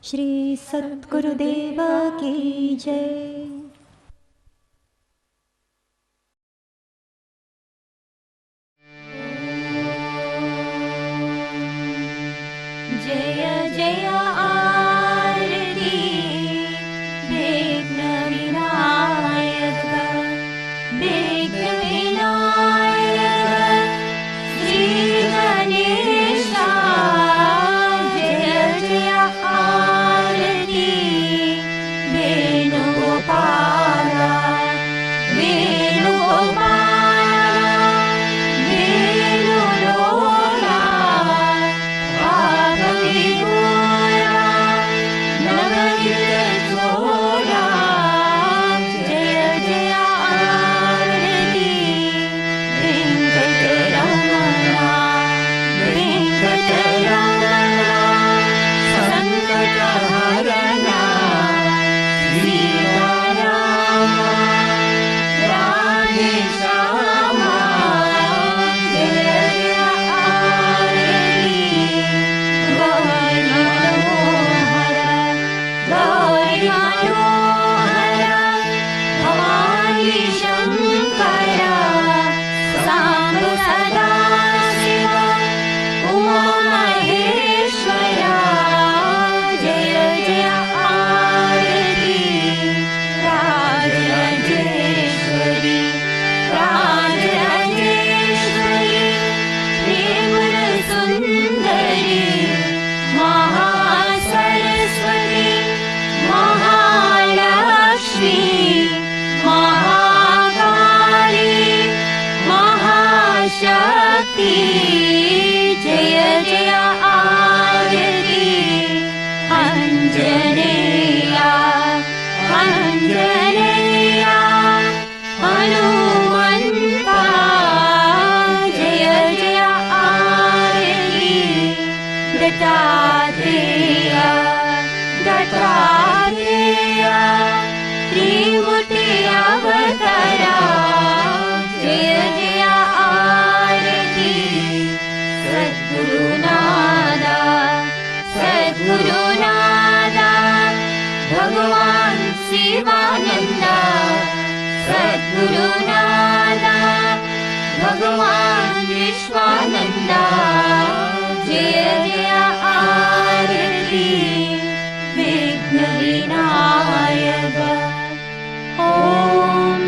श्री सद्गुरुदेव की जय। जय जय आरती विघ्न विनायक विघ्न विनायक श्री गणेश जय जय आरती वेणुगोपाल वेणुगोपाल वेणुलोला हनुमन्ता गुरुनाला भगवान विश्वानंदा जय जय आरती विघ्न विनायक। ॐ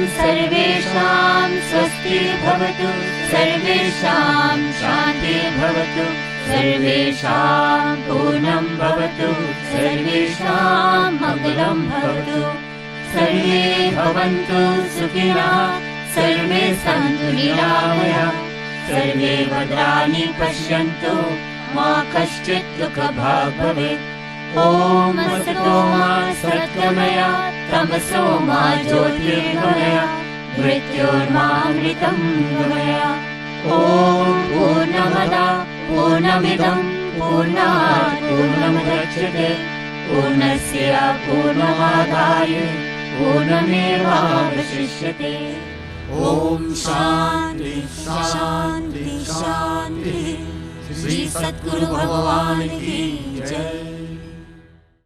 सर्वेषां स्वस्ति भवतु, सर्वेषां शान्ति भवतु, सर्वेषां पूर्णं भवतु, सर्वेषां मङ्गलं भवतु। सर्वे भवन्तु सुखिनः, सर्वे सन्तु निरामयाः, सर्वे भद्राणि पश्यन्तु, मा कश्चित् दुःखभाग् भवेत्। ॐ असतो मा सद्गमय, तमसो मा ज्योतिर्गमय, मृत्योर्मामृतं गमय। ॐ पूर्णमदा पूर्णमिदं पूर्णात् पूर्णमुदच्यते, पूर्णस्य पूर्णमादाय पूर्णमेवावशिष्यते। ॐ शान्ति शान्ति शान्ति। श्री सद्गुरु भगवान की जय।